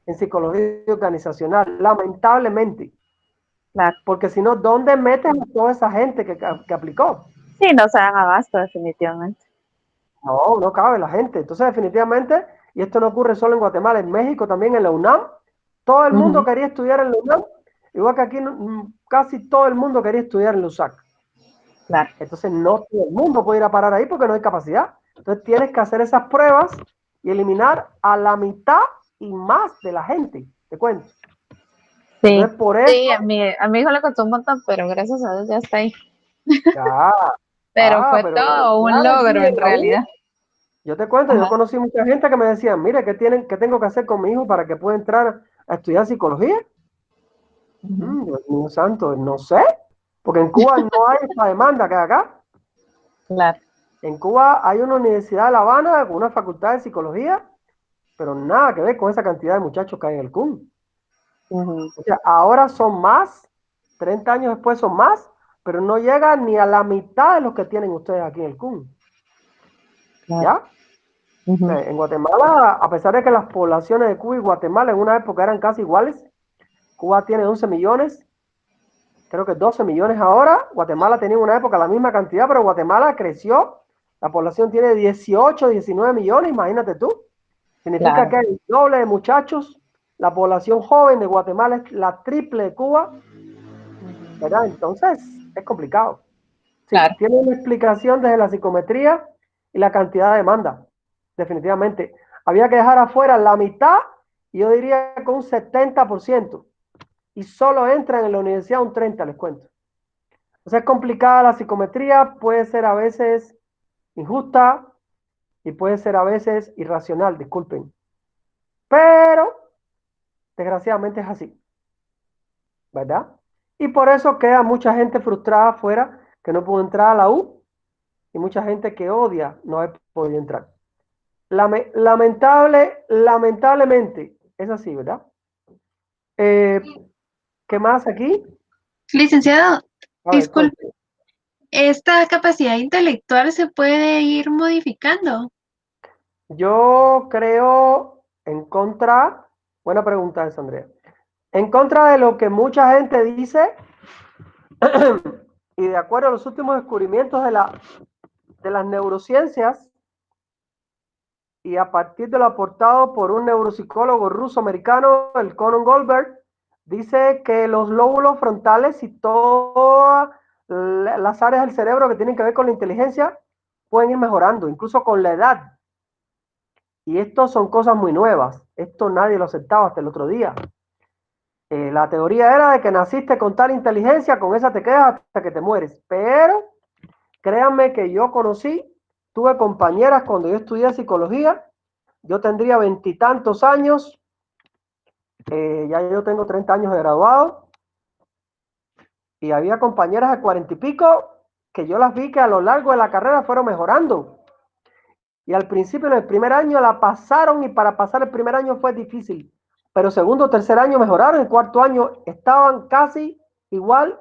en psicología organizacional, lamentablemente. Claro. Porque si no, ¿dónde meten a toda esa gente que aplicó? Sí, no se dan abasto, definitivamente. No, no cabe la gente. Entonces, definitivamente, y esto no ocurre solo en Guatemala, en México también, en la UNAM, todo el mundo Ujú. quería estudiar en la UNAM, igual que aquí casi todo el mundo quería estudiar en la USAC. Claro. Entonces, no todo el mundo puede ir a parar ahí porque no hay capacidad. Entonces, tienes que hacer esas pruebas y eliminar a la mitad y más de la gente, te cuento. Sí. Entonces, por eso, Sí, a mi hijo le costó un montón, pero gracias a Dios ya está ahí. ah, Pero fue pero todo un ya aquí logro en en la U, realidad. yo te cuento, yo Ajá. conocí mucha gente que me decían, mire, ¿qué tengo que hacer con mi hijo para que pueda entrar a estudiar psicología? Ujú. Dios mío santo, no sé, porque en Cuba no hay esa demanda que hay acá. Claro. En Cuba hay una universidad de La Habana con una facultad de psicología, pero nada que ver con esa cantidad de muchachos que hay en el CUN. Ujú. O sea, ahora son más, 30 años después son más, pero no llegan ni a la mitad de los que tienen ustedes aquí en el CUN. Claro. ¿Ya? Ujú. En Guatemala, a pesar de que las poblaciones de Cuba y Guatemala en una época eran casi iguales, Cuba tiene 11 millones, creo que 12 millones ahora, Guatemala tenía en una época la misma cantidad, pero Guatemala creció, la población tiene 18, 19 millones, imagínate tú. Significa Claro. que hay el doble de muchachos, la población joven de Guatemala es la triple de Cuba, ¿verdad? Entonces, es complicado. Sí, Claro. tiene una explicación desde la psicometría y la cantidad de demanda, definitivamente. Había que dejar afuera la mitad, y yo diría que un 70%, y solo entran en la universidad un 30%, les cuento. O sea, es complicada la psicometría, puede ser a veces injusta y puede ser a veces irracional, disculpen. Pero, desgraciadamente es así, ¿verdad? Y por eso queda mucha gente frustrada afuera que no pudo entrar a la U y mucha gente que odia no haber podido entrar. Lamentablemente, es así, ¿verdad? ¿Qué más aquí? Licenciado, A ver, disculpe, ¿esta capacidad intelectual se puede ir modificando? yo creo en contra, buena pregunta esa, Andrea, en contra de lo que mucha gente dice y de acuerdo a los últimos descubrimientos de las neurociencias y a partir de lo aportado por un neuropsicólogo ruso-americano, el Conan Goldberg, dice que los lóbulos frontales y todas las áreas del cerebro que tienen que ver con la inteligencia pueden ir mejorando, incluso con la edad. Y esto son cosas muy nuevas. Esto nadie lo aceptaba hasta el otro día. La teoría era de que naciste con tal inteligencia, con esa te quedas hasta que te mueres. Pero créanme que yo tuve compañeras cuando yo estudié psicología, yo tendría 20 y tantos años, ya yo tengo 30 años de graduado, y había compañeras de 40 y pico que yo las vi que a lo largo de la carrera fueron mejorando. Y al principio, en el primer año, la pasaron y para pasar el primer año fue difícil. Pero segundo o tercer año mejoraron, el cuarto año estaban casi igual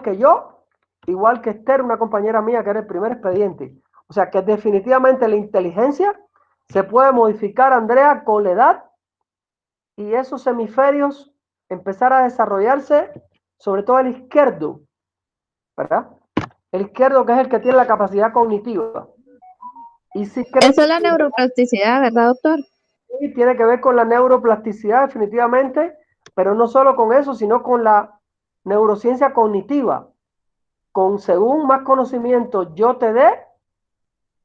que yo, igual que Esther, una compañera mía que era el primer expediente. O sea que definitivamente la inteligencia se puede modificar, Andrea, con la edad y esos hemisferios empezar a desarrollarse, sobre todo el izquierdo, ¿verdad? El izquierdo que es el que tiene la capacidad cognitiva. Y si creo Eso es la neuroplasticidad, ¿verdad, doctor? que tiene que ver con la neuroplasticidad definitivamente, pero no solo con eso, sino con la neurociencia cognitiva. Con según más conocimiento yo te dé,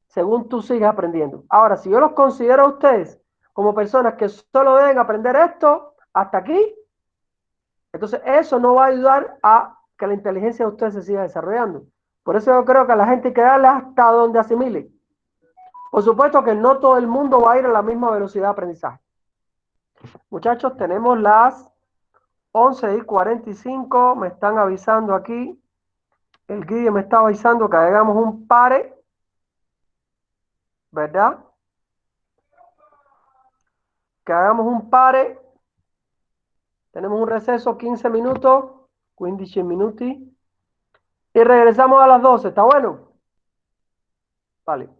según tú sigas aprendiendo. Ahora, si yo los considero a ustedes como personas que solo deben aprender esto hasta aquí, entonces eso no va a ayudar a que la inteligencia de ustedes se siga desarrollando. Por eso yo creo que a la gente hay que darle hasta donde asimile. Por supuesto que no todo el mundo va a ir a la misma velocidad de aprendizaje. Muchachos, tenemos las 11:45, me están avisando aquí, el guía me está avisando que hagamos un pare, ¿verdad? Que hagamos un pare, tenemos un receso 15 minutos, 15 minuti, y regresamos a las 12, ¿está bueno? Vale.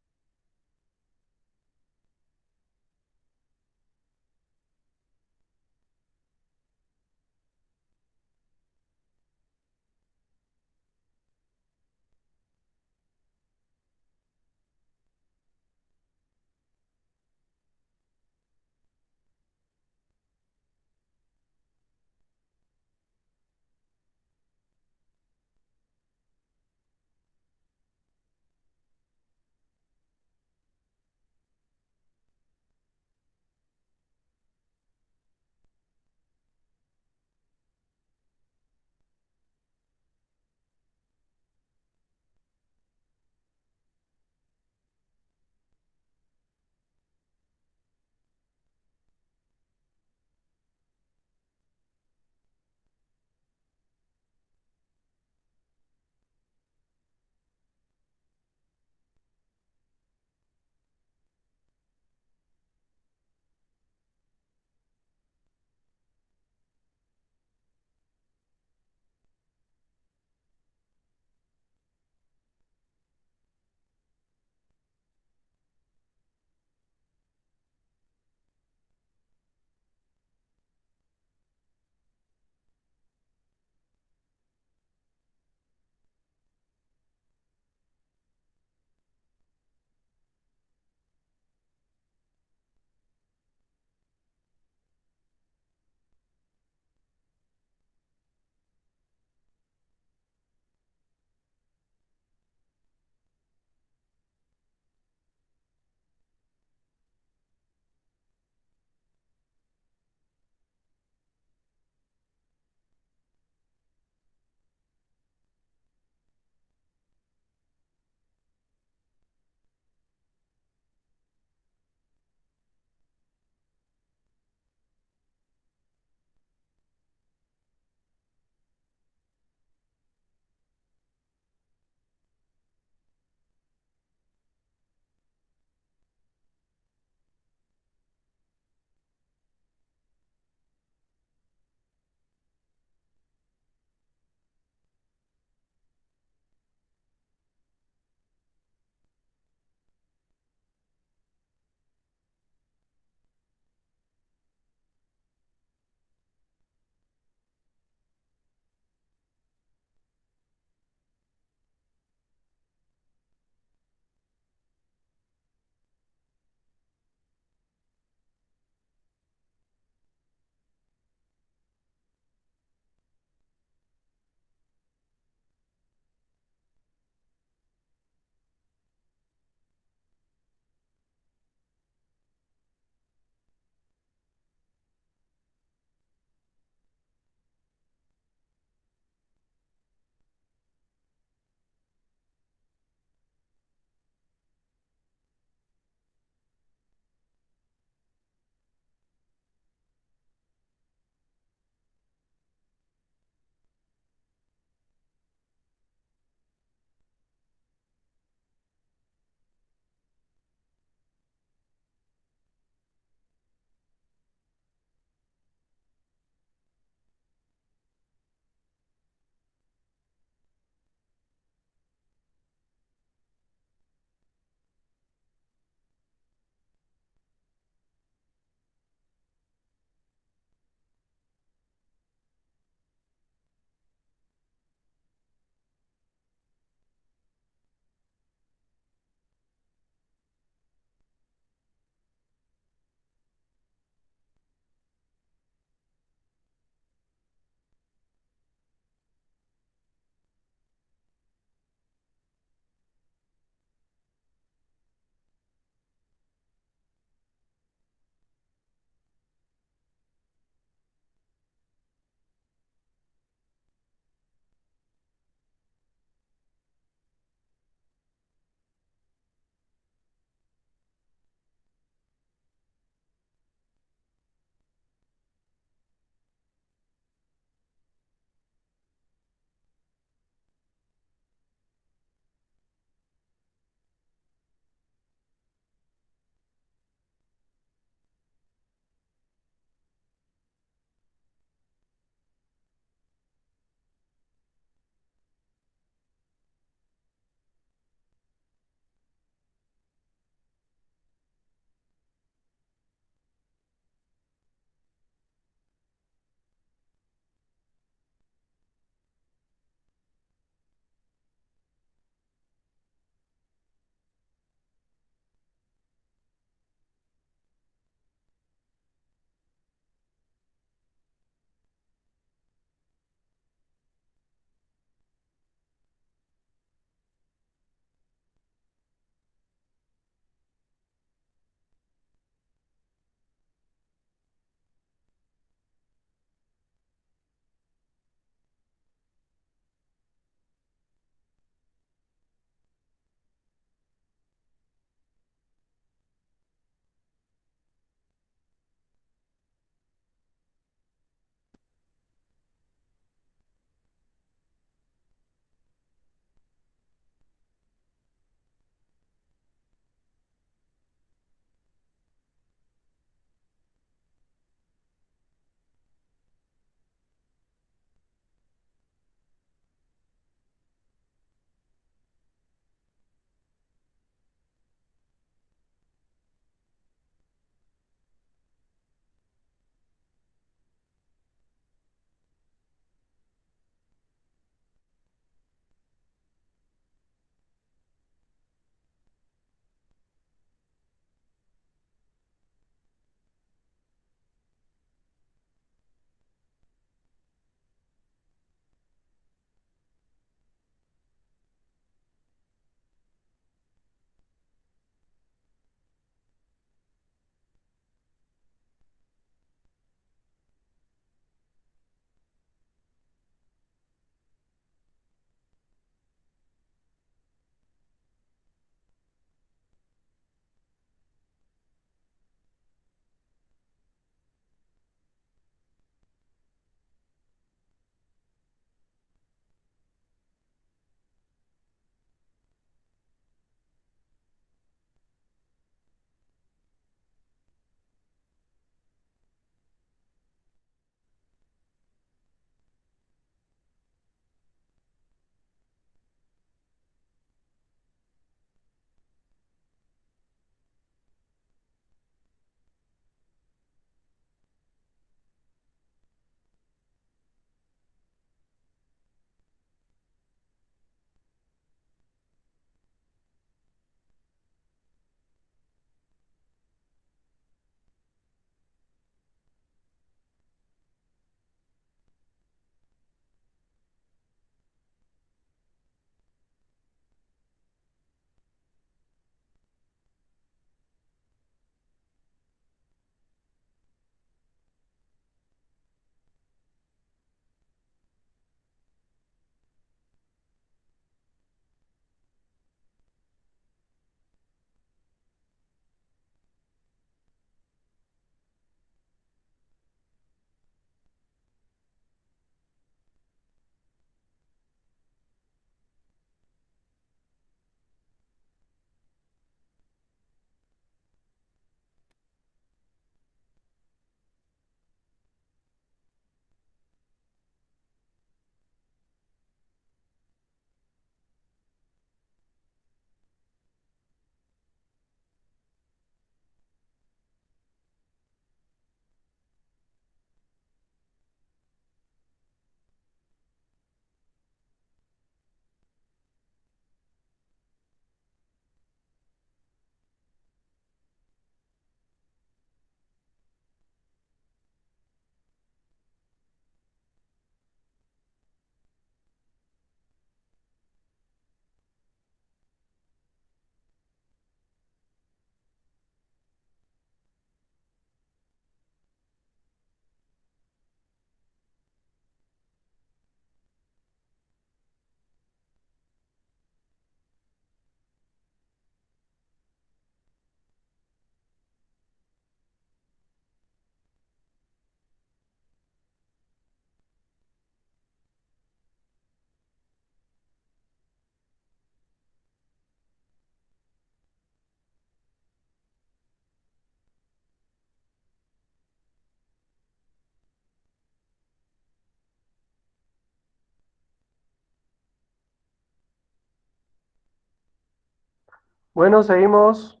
Bueno, seguimos.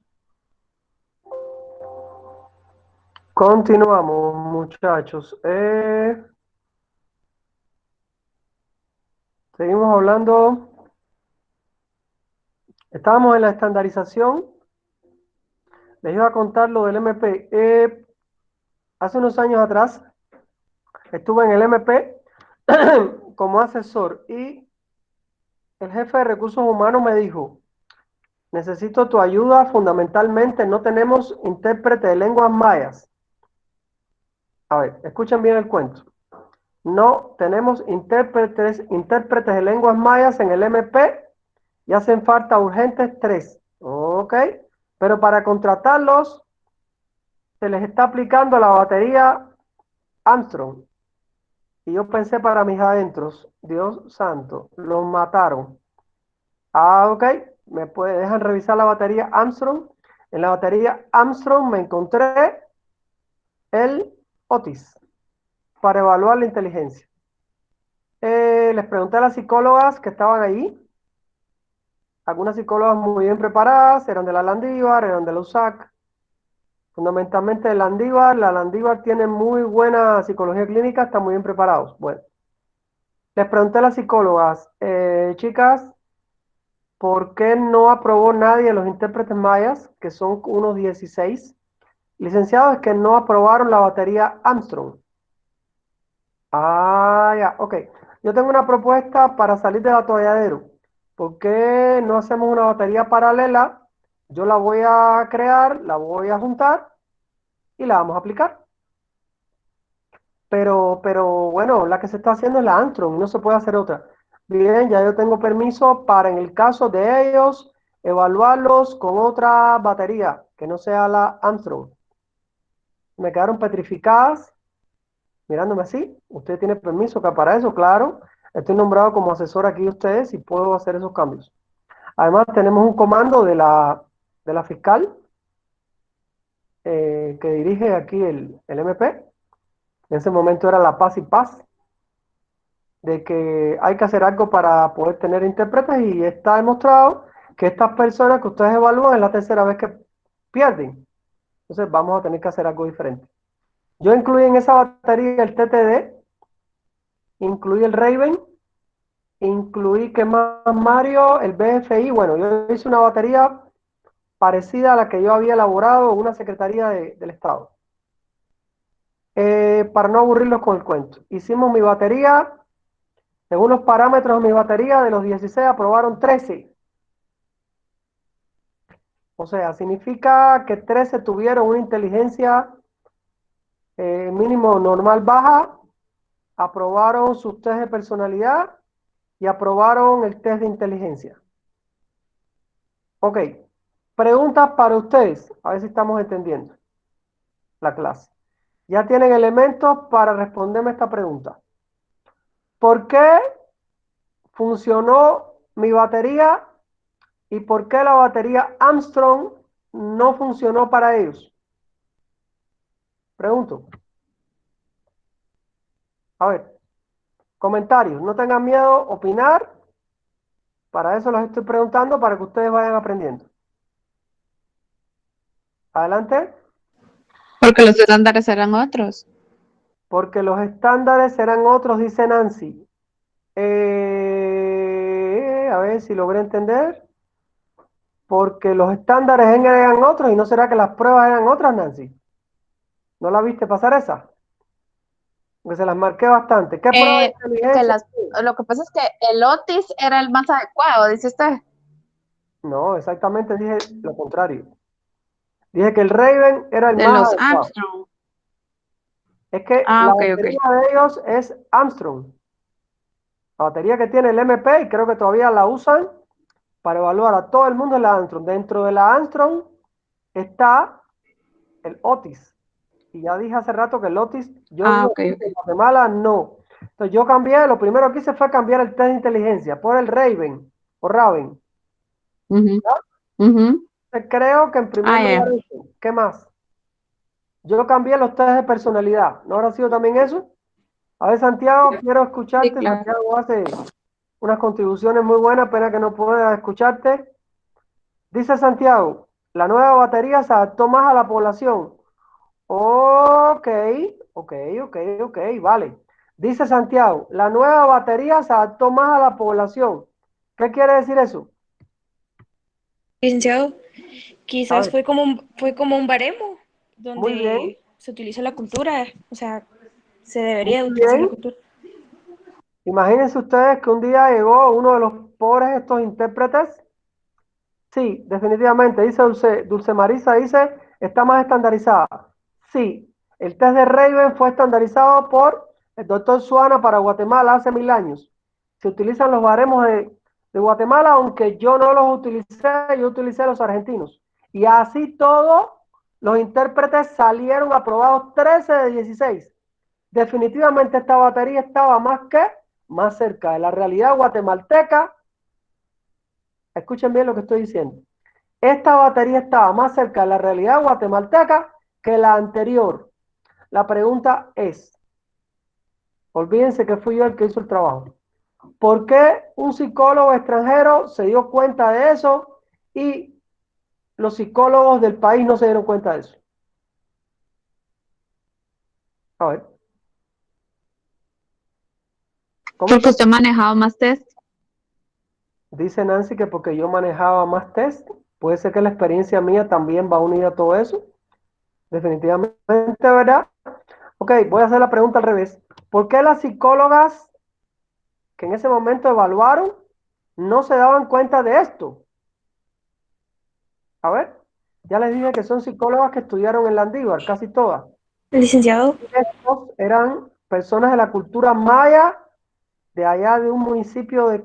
Continuamos, muchachos. Seguimos hablando. Estábamos en la estandarización. Les iba a contar lo del MP. Hace unos años atrás estuve en el MP como asesor y el jefe de recursos humanos me dijo, necesito tu ayuda, fundamentalmente no tenemos intérprete de lenguas mayas. A ver, escuchen bien el cuento. No tenemos intérpretes de lenguas mayas en el MP y hacen falta urgentes 3. Ok, pero para contratarlos se les está aplicando la batería Armstrong. Y yo pensé para mis adentros, Dios santo, los mataron. Ok, dejan revisar la batería Armstrong. En la batería Armstrong me encontré el Otis para evaluar la inteligencia. Les pregunté a las psicólogas que estaban ahí. Algunas psicólogas muy bien preparadas, eran de la Landívar, eran de la USAC. Fundamentalmente de Landívar. La Landívar tiene muy buena psicología clínica, están muy bien preparados. Bueno, les pregunté a las psicólogas, chicas, ¿por qué no aprobó nadie los intérpretes mayas, que son unos 16 licenciados que no aprobaron la batería Armstrong? Ah, ya, ok. Yo tengo una propuesta para salir del atolladero. ¿Por qué no hacemos una batería paralela? Yo la voy a crear, la voy a juntar y la vamos a aplicar. Pero bueno, la que se está haciendo es la Armstrong, no se puede hacer otra. Bien, ya yo tengo permiso para, en el caso de ellos, evaluarlos con otra batería, que no sea la Armstrong. Me quedaron petrificadas, mirándome así. Usted tiene permiso que para eso, claro. Estoy nombrado como asesor aquí de ustedes y puedo hacer esos cambios. Además, tenemos un comando de la fiscal que dirige aquí el MP. En ese momento era la Paz y Paz, de que hay que hacer algo para poder tener intérpretes y está demostrado que estas personas que ustedes evalúan es la tercera vez que pierden. Entonces vamos a tener que hacer algo diferente. Yo incluí en esa batería el TTD, incluí el Raven, incluí, ¿qué más, Mario? El BFI. Bueno, yo hice una batería parecida a la que yo había elaborado en una secretaría del Estado. Para no aburrirlos con el cuento. Hicimos mi batería, según los parámetros de mi batería, de los 16 aprobaron 13. O sea, significa que 13 tuvieron una inteligencia mínimo normal baja, aprobaron sus test de personalidad y aprobaron el test de inteligencia. Ok, preguntas para ustedes, a ver si estamos entendiendo la clase. Ya tienen elementos para responderme esta pregunta. ¿Por qué funcionó mi batería y por qué la batería Armstrong no funcionó para ellos? Pregunto. A ver, comentarios, no tengan miedo, opinar. Para eso los estoy preguntando, para que ustedes vayan aprendiendo. Adelante. Porque los estándares eran otros. Porque los estándares serán otros, dice Nancy. A ver si logré entender. Porque los estándares eran otros y no será que las pruebas eran otras, Nancy. ¿No la viste pasar esa? Porque se las marqué bastante. ¿Qué prueba de inteligencia? Lo que pasa es que el Otis era el más adecuado, dice usted. No, exactamente dije lo contrario. Dije que el Raven era el De más los adecuado. Armstrong. Es que Ah, la ok, batería de ellos es Armstrong. La batería que tiene el MP, y creo que todavía la usan para evaluar a todo el mundo en la Armstrong. Dentro de la Armstrong está el Otis. Y ya dije hace rato que el Otis, yo digo Ok. que en Guatemala no. Entonces yo cambié, lo primero que hice fue cambiar el test de inteligencia por el Raven o Raven. Ujú, ujú. Creo que en primer Ya. lugar eso. ¿Qué más? Yo cambié los test de personalidad. ¿No habrá sido también eso? A ver, Santiago, quiero Sí, escucharte. claro. Santiago hace unas contribuciones muy buenas, pena que no pueda escucharte. Dice Santiago, la nueva batería se adaptó más a la población. Ok, vale. Dice Santiago, la nueva batería se adaptó más a la población. ¿Qué quiere decir eso? Licenciado, A quizás ver, fue como un baremo muy bien, donde se utiliza la cultura, o sea, se debería de muy utilizar la bien. cultura. Imagínense ustedes que un día llegó uno de los pobres estos intérpretes. Sí, definitivamente, dice Dulce Marisa, dice, está más estandarizada. Sí, el test de Raven fue estandarizado por el doctor Suana para Guatemala hace 1000 años. Se utilizan los baremos de Guatemala, aunque yo no los utilicé, yo utilicé los argentinos. Y así todos los intérpretes salieron aprobados 13 de 16. Definitivamente esta batería estaba más cerca de la realidad guatemalteca. Escuchen bien lo que estoy diciendo. Esta batería estaba más cerca de la realidad guatemalteca que la anterior. La pregunta es, olvídense que fui yo el que hizo el trabajo. ¿Por qué un psicólogo extranjero se dio cuenta de eso y los psicólogos del país no se dieron cuenta de eso? A ver. Porque Comenten. usted ha manejado más test. Dice Nancy que porque yo manejaba más test, puede ser que la experiencia mía también va unida a todo eso. Definitivamente, ¿verdad? Ok, voy a hacer la pregunta al revés. ¿Por qué las psicólogas que en ese momento evaluaron no se daban cuenta de esto? A ver, ya les dije que son psicólogas que estudiaron en Landívar, casi todas. Licenciado, Estos eran personas de la cultura maya, de allá de un municipio de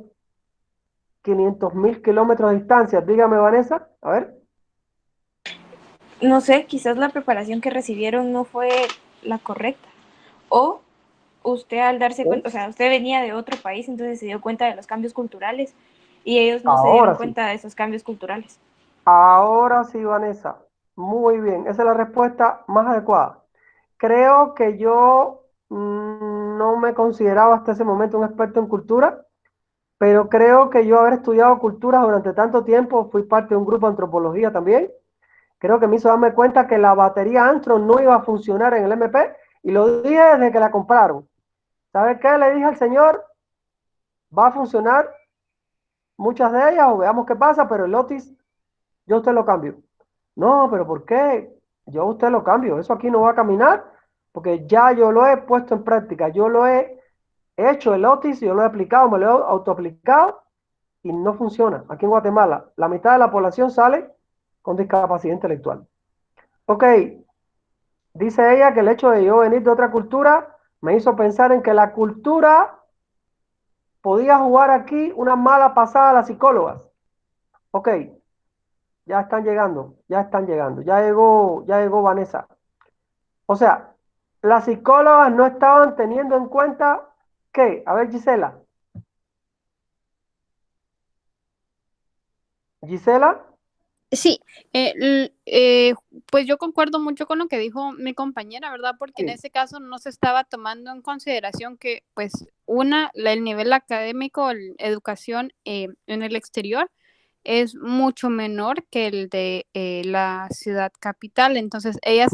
500.000 kilómetros de distancia. Dígame, Vanessa, a ver. no sé, quizás la preparación que recibieron no fue la correcta. O usted al darse cuenta, o sea, usted venía de otro país, entonces se dio cuenta de los cambios culturales y ellos no se dieron Ahora sí. cuenta de esos cambios culturales. Ahora sí, Vanessa. Muy bien, esa es la respuesta más adecuada. Creo que yo no me consideraba hasta ese momento un experto en cultura, pero creo que yo haber estudiado cultura durante tanto tiempo, fui parte de un grupo de antropología también, creo que me hizo darme cuenta que la batería Antron no iba a funcionar en el MP y lo dije desde que la compraron. ¿Sabe qué? Le dije al señor, va a funcionar muchas de ellas o veamos qué pasa, pero el Otis yo usted lo cambio. No, pero ¿por qué? Yo usted lo cambio. Eso aquí no va a caminar porque ya yo lo he puesto en práctica. Yo lo he hecho el Otis, yo lo he aplicado, me lo he autoaplicado y no funciona. Aquí en Guatemala, la mitad de la población sale con discapacidad intelectual. Ok, dice ella que el hecho de yo venir de otra cultura me hizo pensar en que la cultura podía jugar aquí una mala pasada a las psicólogas. Ok, ya están llegando, ya llegó Vanessa. O sea, las psicólogas no estaban teniendo en cuenta que, a ver, Gisela, Sí, pues yo concuerdo mucho con lo que dijo mi compañera, ¿verdad? Porque en sí, ese caso no se estaba tomando en consideración que, pues, el nivel académico, educación en el exterior es mucho menor que el de la ciudad capital. Entonces, ellas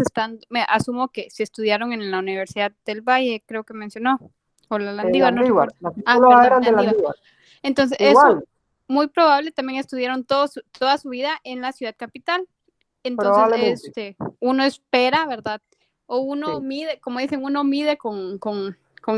me asumo que si estudiaron en la Universidad del Valle, creo que mencionó, o la en Landívar, no Landívar, recuerdo. las Ah, psicólogas perdón, eran de Landívar. Landívar. Entonces, eso Igual, muy probable también estudiaron toda su vida en la ciudad capital. Entonces, probablemente, uno espera, ¿verdad? O uno sí, mide, como dicen, uno mide con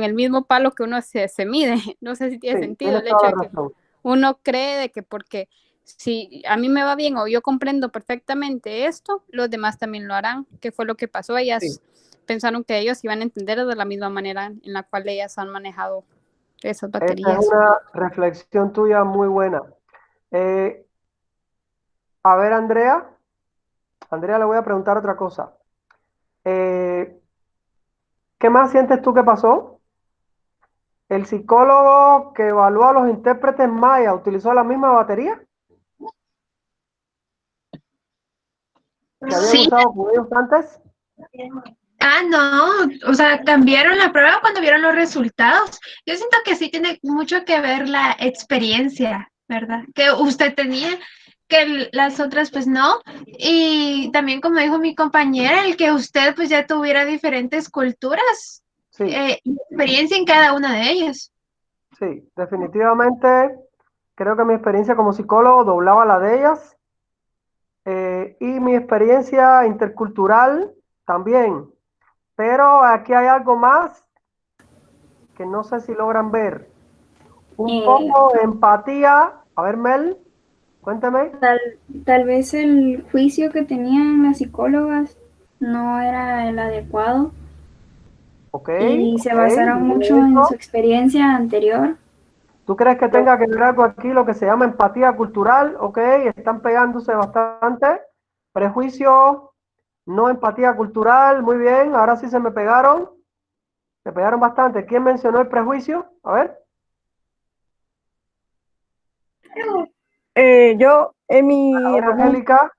el mismo palo que uno se mide. No sé si tiene sí, sentido tienes el hecho toda de la que razón. uno cree de que porque si a mí me va bien o yo comprendo perfectamente esto, los demás también lo harán. ¿Qué fue lo que pasó? Sí, Ellas pensaron que ellos iban a entender de la misma manera en la cual ellas han manejado esas esa es baterías. una reflexión tuya muy buena. Eh, a ver, Andrea, le voy a preguntar otra cosa. Eh, ¿Qué más sientes tú que pasó? ¿El psicólogo que evaluó a los intérpretes maya utilizó la misma batería que habían Sí. usado con ellos antes? Ah, no, o sea, cambiaron la prueba cuando vieron los resultados. Yo siento que sí tiene mucho que ver la experiencia, ¿verdad? Que usted tenía que las otras pues no. Y también como dijo mi compañera, el que usted pues ya tuviera diferentes culturas Sí, y experiencia en cada una de ellas. sí, definitivamente creo que mi experiencia como psicólogo doblaba la de ellas, y mi experiencia intercultural también. Pero aquí hay algo más que no sé si logran ver. Un Eh, poco de empatía. A ver, Mel, cuéntame. tal, tal vez el juicio que tenían las psicólogas no era el adecuado Ok, y se ok, basaron muy mucho bien en su eso. experiencia anterior. ¿Tú crees que tenga que ver algo aquí lo que se llama empatía cultural? Ok, están pegándose bastante. Prejuicio, no empatía cultural, muy bien. Ahora sí se me pegaron. Se pegaron bastante. ¿Quién mencionó el prejuicio? A ver. Yo, A Emi ver, Ramón, Angélica.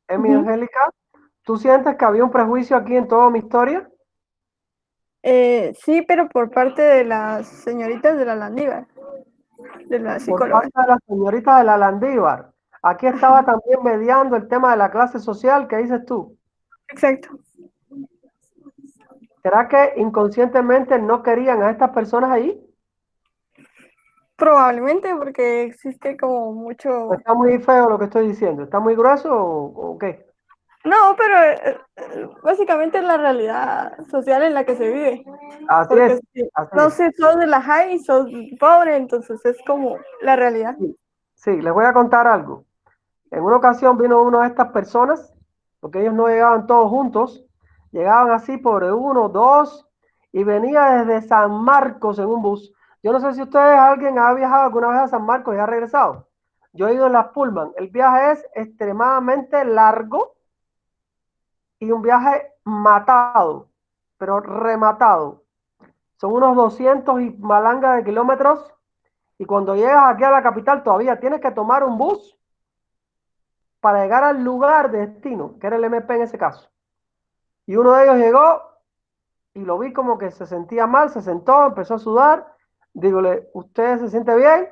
Emi, ujú, Angélica. ¿Tú sientes que había un prejuicio aquí en toda mi historia? sí, pero por parte de las señoritas de la Landívar, de la Por psicóloga. parte de la señorita de la Landívar. Aquí estaba también mediando el tema de la clase social. ¿Qué dices tú? Exacto. ¿Será que inconscientemente no querían a estas personas ahí? Probablemente porque existe como ¿O mucho. está muy feo lo que estoy diciendo? ¿Está muy grueso o qué? No, pero básicamente es la realidad social en la que se vive. Así Porque es, si así no es. sé, sos de la high, sos pobre, entonces es como la realidad. Sí, sí, les voy a contar algo. En una ocasión vino una de estas personas, porque ellos no llegaban todos juntos, llegaban así por uno, dos, y venía desde San Marcos en un bus. Yo no sé si ustedes, alguien ha viajado alguna vez a San Marcos y ha regresado. Yo he ido en las Pullman. El viaje es extremadamente largo y un viaje matado, pero rematado. Son unos 200 y malanga de kilómetros, y cuando llegas aquí a la capital todavía tienes que tomar un bus para llegar al lugar de destino, que era el MP en ese caso. Y uno de ellos llegó y lo vi como que se sentía mal, se sentó, empezó a sudar. Dígole, ¿usted se siente bien?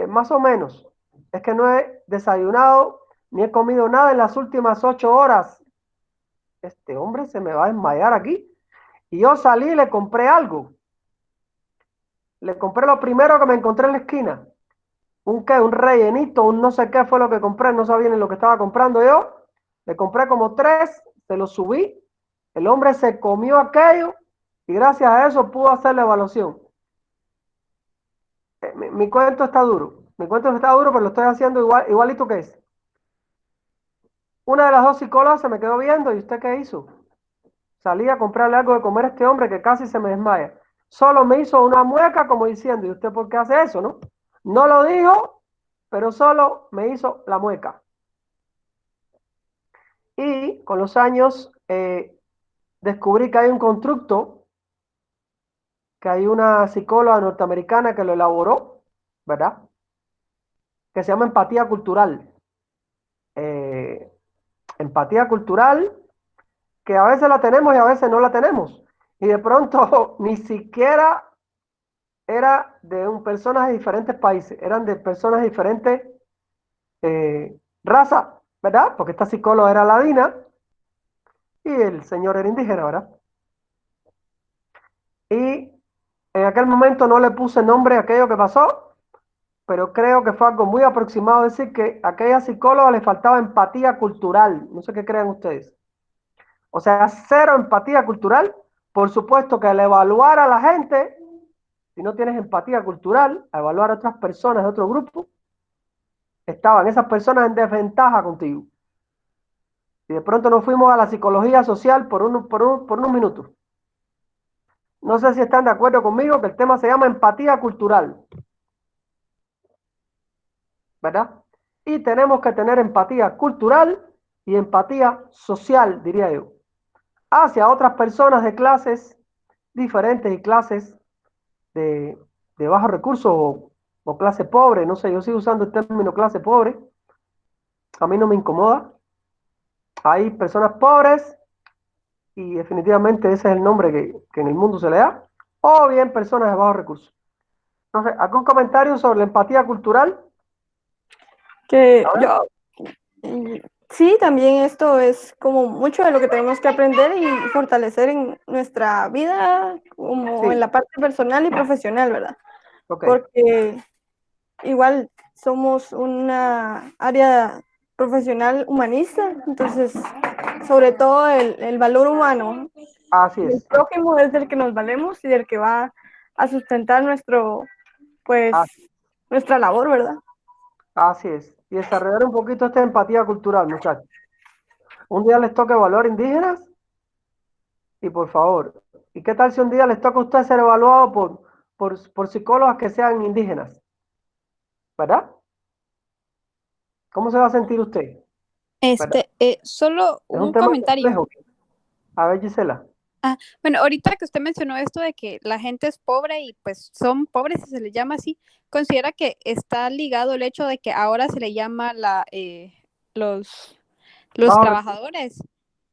Más o menos. Es que no he desayunado ni he comido nada en las últimas 8 horas. Este hombre se me va a desmayar aquí. Y yo salí y le compré algo. Le compré lo primero que me encontré en la esquina. ¿Un qué? Un rellenito, un no sé qué fue lo que compré, no sabía ni lo que estaba comprando yo. Le compré como tres, se los subí. El hombre se comió aquello y gracias a eso pudo hacer la evaluación. Mi cuento está duro. Mi cuento está duro, pero lo estoy haciendo igualito que es. Una de las dos psicólogas se me quedó viendo. ¿Y usted qué hizo? Salí a comprarle algo de comer a este hombre que casi se me desmaya. Solo me hizo una mueca como diciendo, ¿y usted por qué hace eso, no? No lo dijo, pero solo me hizo la mueca. Y con los años descubrí que hay un constructo, que hay una psicóloga norteamericana que lo elaboró, ¿verdad? Que se llama empatía cultural. Eh, empatía cultural, que a veces la tenemos y a veces no la tenemos. Y de pronto ni siquiera era de personas de diferentes países, eran de personas de diferentes razas, ¿verdad? Porque esta psicóloga era ladina y el señor era indígena, ¿verdad? Y en aquel momento no le puse nombre a aquello que pasó, pero creo que fue algo muy aproximado decir que a aquella psicóloga le faltaba empatía cultural. No sé qué crean ustedes. O sea, cero empatía cultural. Por supuesto que al evaluar a la gente, si no tienes empatía cultural, a evaluar a otras personas de otro grupo, estaban esas personas en desventaja contigo. Y de pronto nos fuimos a la psicología social por unos minutos. No sé si están de acuerdo conmigo que el tema se llama empatía cultural, ¿verdad? Y tenemos que tener empatía cultural y empatía social, diría yo, hacia otras personas de clases diferentes y clases de, de bajos recursos o clase pobre, no sé, yo sigo usando el término clase pobre, a mí no me incomoda. Hay personas pobres y definitivamente ese es el nombre que en el mundo se le da, o bien personas de bajos recursos. No sé, ¿algún comentario sobre la empatía cultural? Que Sí, también esto es como mucho de lo que tenemos que aprender y fortalecer en nuestra vida, como en Sí, la parte personal y profesional, ¿verdad? ok. Porque igual somos una área profesional humanista, entonces, sobre todo el valor humano Así del es. prójimo es del que nos valemos y del que va a sustentar pues, Ah, nuestra labor, ¿verdad? así es. Y desarrollar un poquito esta empatía cultural, muchachos. Un día les toca evaluar indígenas y por favor, ¿y qué tal si un día les toca a ustedes ser evaluados por psicólogas que sean indígenas? ¿Verdad? ¿Cómo se va a sentir usted? ¿Verdad? Solo Es un un tema comentario. complejo. A ver, Gisela. Bueno, ahorita que usted mencionó esto de que la gente es pobre y pues son pobres, si se les llama así, ¿considera que está ligado el hecho de que ahora se le llama los Bajo trabajadores?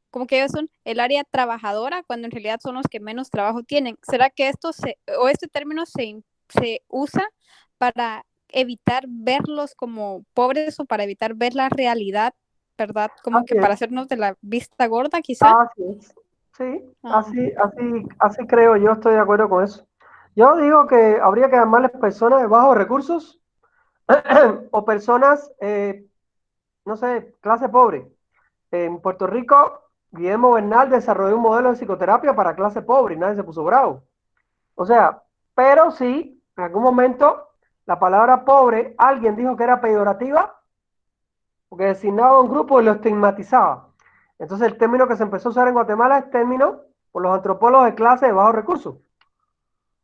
Como que ellos son el área trabajadora cuando en realidad son los que menos trabajo tienen. ¿Será que este término se usa para evitar verlos como pobres o para evitar ver la realidad, ¿verdad? Como Así que para es, hacernos de la vista gorda, quizá. así es. Sí, Ah, así creo, yo estoy de acuerdo con eso. Yo digo que habría que llamarles personas de bajos recursos o personas, no sé, clase pobre. En Puerto Rico, Guillermo Bernal desarrolló un modelo de psicoterapia para clase pobre y nadie se puso bravo. O sea, pero sí, en algún momento, la palabra pobre, alguien dijo que era peyorativa porque designaba a un grupo y lo estigmatizaba. Entonces el término que se empezó a usar en Guatemala es término por los antropólogos de clase de bajos recursos.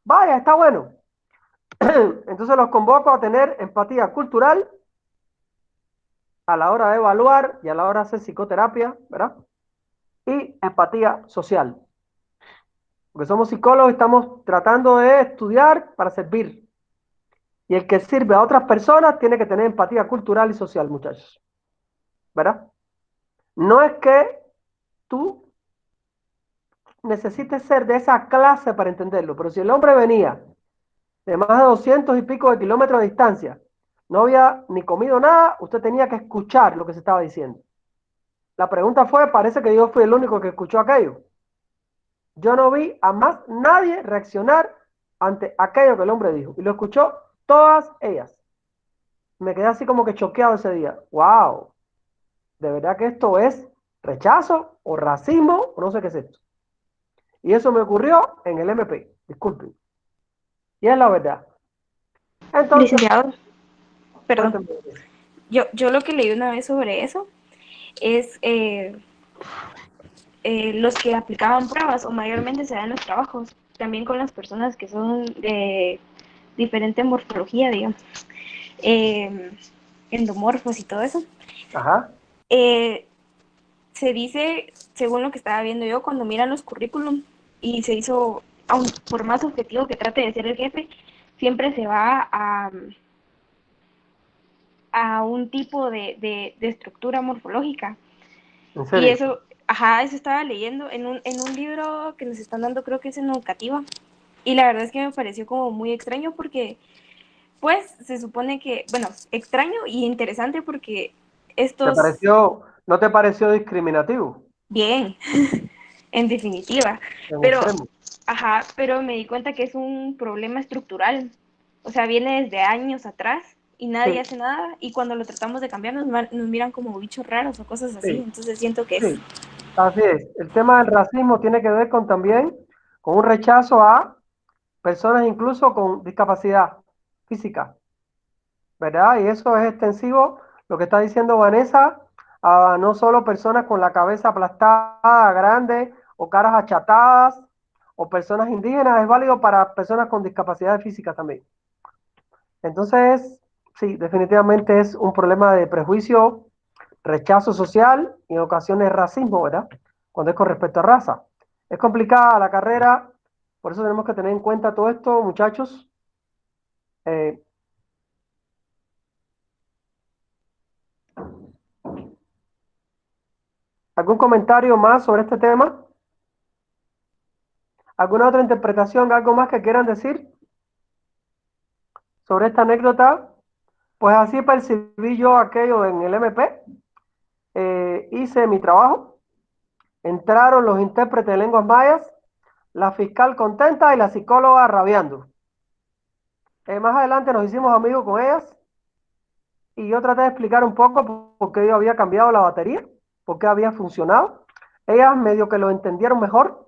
Vaya, está bueno. Entonces los convoco a tener empatía cultural a la hora de evaluar y a la hora de hacer psicoterapia, ¿verdad? Y empatía social. Porque somos psicólogos y estamos tratando de estudiar para servir. Y el que sirve a otras personas tiene que tener empatía cultural y social, muchachos. ¿Verdad? No es que tú necesites ser de esa clase para entenderlo, pero si el hombre venía de más de 200 y pico de kilómetros de distancia, no había ni comido nada, usted tenía que escuchar lo que se estaba diciendo. La pregunta fue, parece que yo fui el único que escuchó aquello. Yo no vi a más nadie reaccionar ante aquello que el hombre dijo. Y lo escuchó todas ellas. Me quedé así como que choqueado ese día. ¡Wow! ¿De verdad que esto es rechazo o racismo o no sé qué es esto? Y eso me ocurrió en el MP. Disculpen. Y es la verdad. Entonces, Licenciado, perdón. cuéntame. Yo lo que leí una vez sobre eso es los que aplicaban pruebas o mayormente se dan los trabajos, también con las personas que son de diferente morfología, digamos, eh, endomorfos y todo eso. Ajá. Eh, Se dice, según lo que estaba viendo yo, cuando miran los currículum y se hizo, aun por más objetivo que trate de ser el jefe, siempre se va a un tipo de estructura morfológica. En Y serio. eso, ajá, eso estaba leyendo en un libro que nos están dando, creo que es en educativa. Y la verdad es que me pareció como muy extraño porque, pues, se supone que, bueno, extraño y interesante porque ¿Te estos, pareció, no te pareció discriminativo? bien, en definitiva, En pero, extremo. ajá, pero me di cuenta que es un problema estructural. O sea, viene desde años atrás y nadie Sí, hace nada y cuando lo tratamos de cambiar nos miran como bichos raros o cosas así. sí, Entonces siento que es sí. Así es. El tema del racismo tiene que ver con también con un rechazo a personas incluso con discapacidad física, ¿verdad? Y eso es extensivo, lo que está diciendo Vanessa, a no solo personas con la cabeza aplastada, grande, o caras achatadas, o personas indígenas, es válido para personas con discapacidad física también. Entonces, sí, definitivamente es un problema de prejuicio, rechazo social y en ocasiones racismo, ¿verdad? Cuando es con respecto a raza. Es complicada la carrera, por eso tenemos que tener en cuenta todo esto, muchachos. Eh, ¿Algún comentario más sobre este tema? ¿Alguna otra interpretación, algo más que quieran decir sobre esta anécdota? Pues así percibí yo aquello en el MP hice mi trabajo, entraron los intérpretes de lenguas mayas, la fiscal contenta y la psicóloga rabiando. Más adelante nos hicimos amigos con ellas y yo traté de explicar un poco por qué yo había cambiado la batería, por qué había funcionado. Ellas medio que lo entendieron mejor.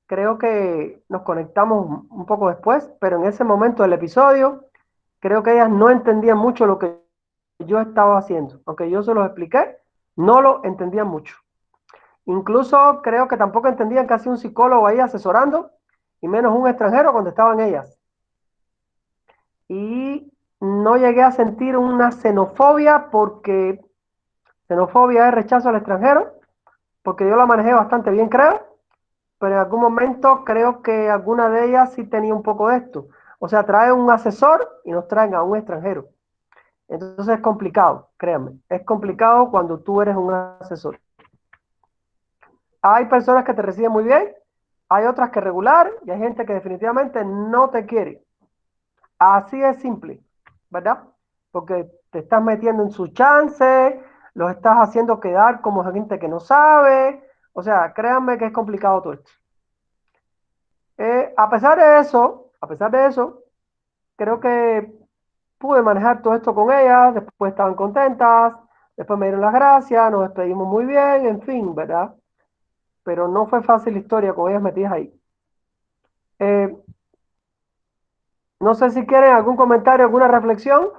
Creo que nos conectamos un poco después, pero en ese momento del episodio, creo que ellas no entendían mucho lo que yo estaba haciendo. Aunque yo se los expliqué, no lo entendían mucho. Incluso creo que tampoco entendían que hacía un psicólogo ahí asesorando, y menos un extranjero cuando estaban ellas. Y no llegué a sentir una xenofobia, porque xenofobia es rechazo al extranjero, porque yo la manejé bastante bien, creo, pero en algún momento creo que alguna de ellas sí tenía un poco de esto. O sea, traen un asesor y nos traen a un extranjero. Entonces es complicado, créanme. Es complicado cuando tú eres un asesor. Hay personas que te reciben muy bien, hay otras que regular, y hay gente que definitivamente no te quiere. Así es simple, ¿verdad? Porque te estás metiendo en su chance, los estás haciendo quedar como gente que no sabe. O sea, créanme que es complicado todo esto. A pesar de eso, creo que pude manejar todo esto con ellas, después estaban contentas, después me dieron las gracias, nos despedimos muy bien, en fin, ¿verdad? Pero no fue fácil la historia con ellas metidas ahí. Eh, no sé si quieren algún comentario, alguna reflexión.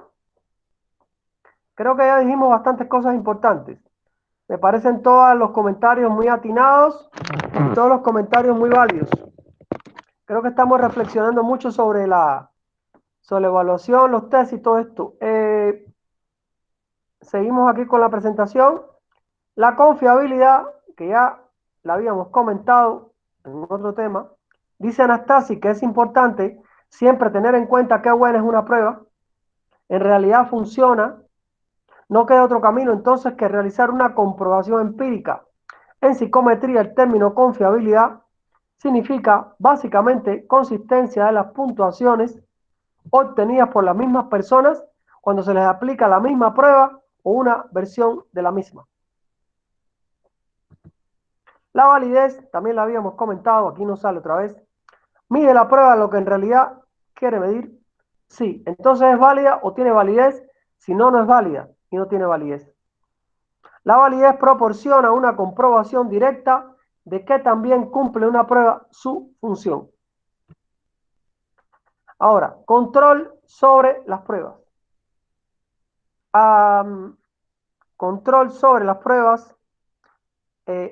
Creo que ya dijimos bastantes cosas importantes. Me parecen todos los comentarios muy atinados y todos los comentarios muy válidos. Creo que estamos reflexionando mucho sobre la evaluación, los test y todo esto. Seguimos aquí con la presentación. La confiabilidad, que ya la habíamos comentado en otro tema, dice Anastasi que es importante siempre tener en cuenta qué buena es una prueba. En realidad funciona. No queda otro camino entonces que realizar una comprobación empírica. En psicometría, el término confiabilidad significa básicamente consistencia de las puntuaciones obtenidas por las mismas personas cuando se les aplica la misma prueba o una versión de la misma. La validez, también la habíamos comentado, aquí no sale otra vez. Mide la prueba lo que en realidad quiere medir. Sí, entonces es válida o tiene validez. Si no, no es válida y no tiene validez. La validez proporciona una comprobación directa de que también cumple una prueba su función. Ahora, control sobre las pruebas. Control sobre las pruebas.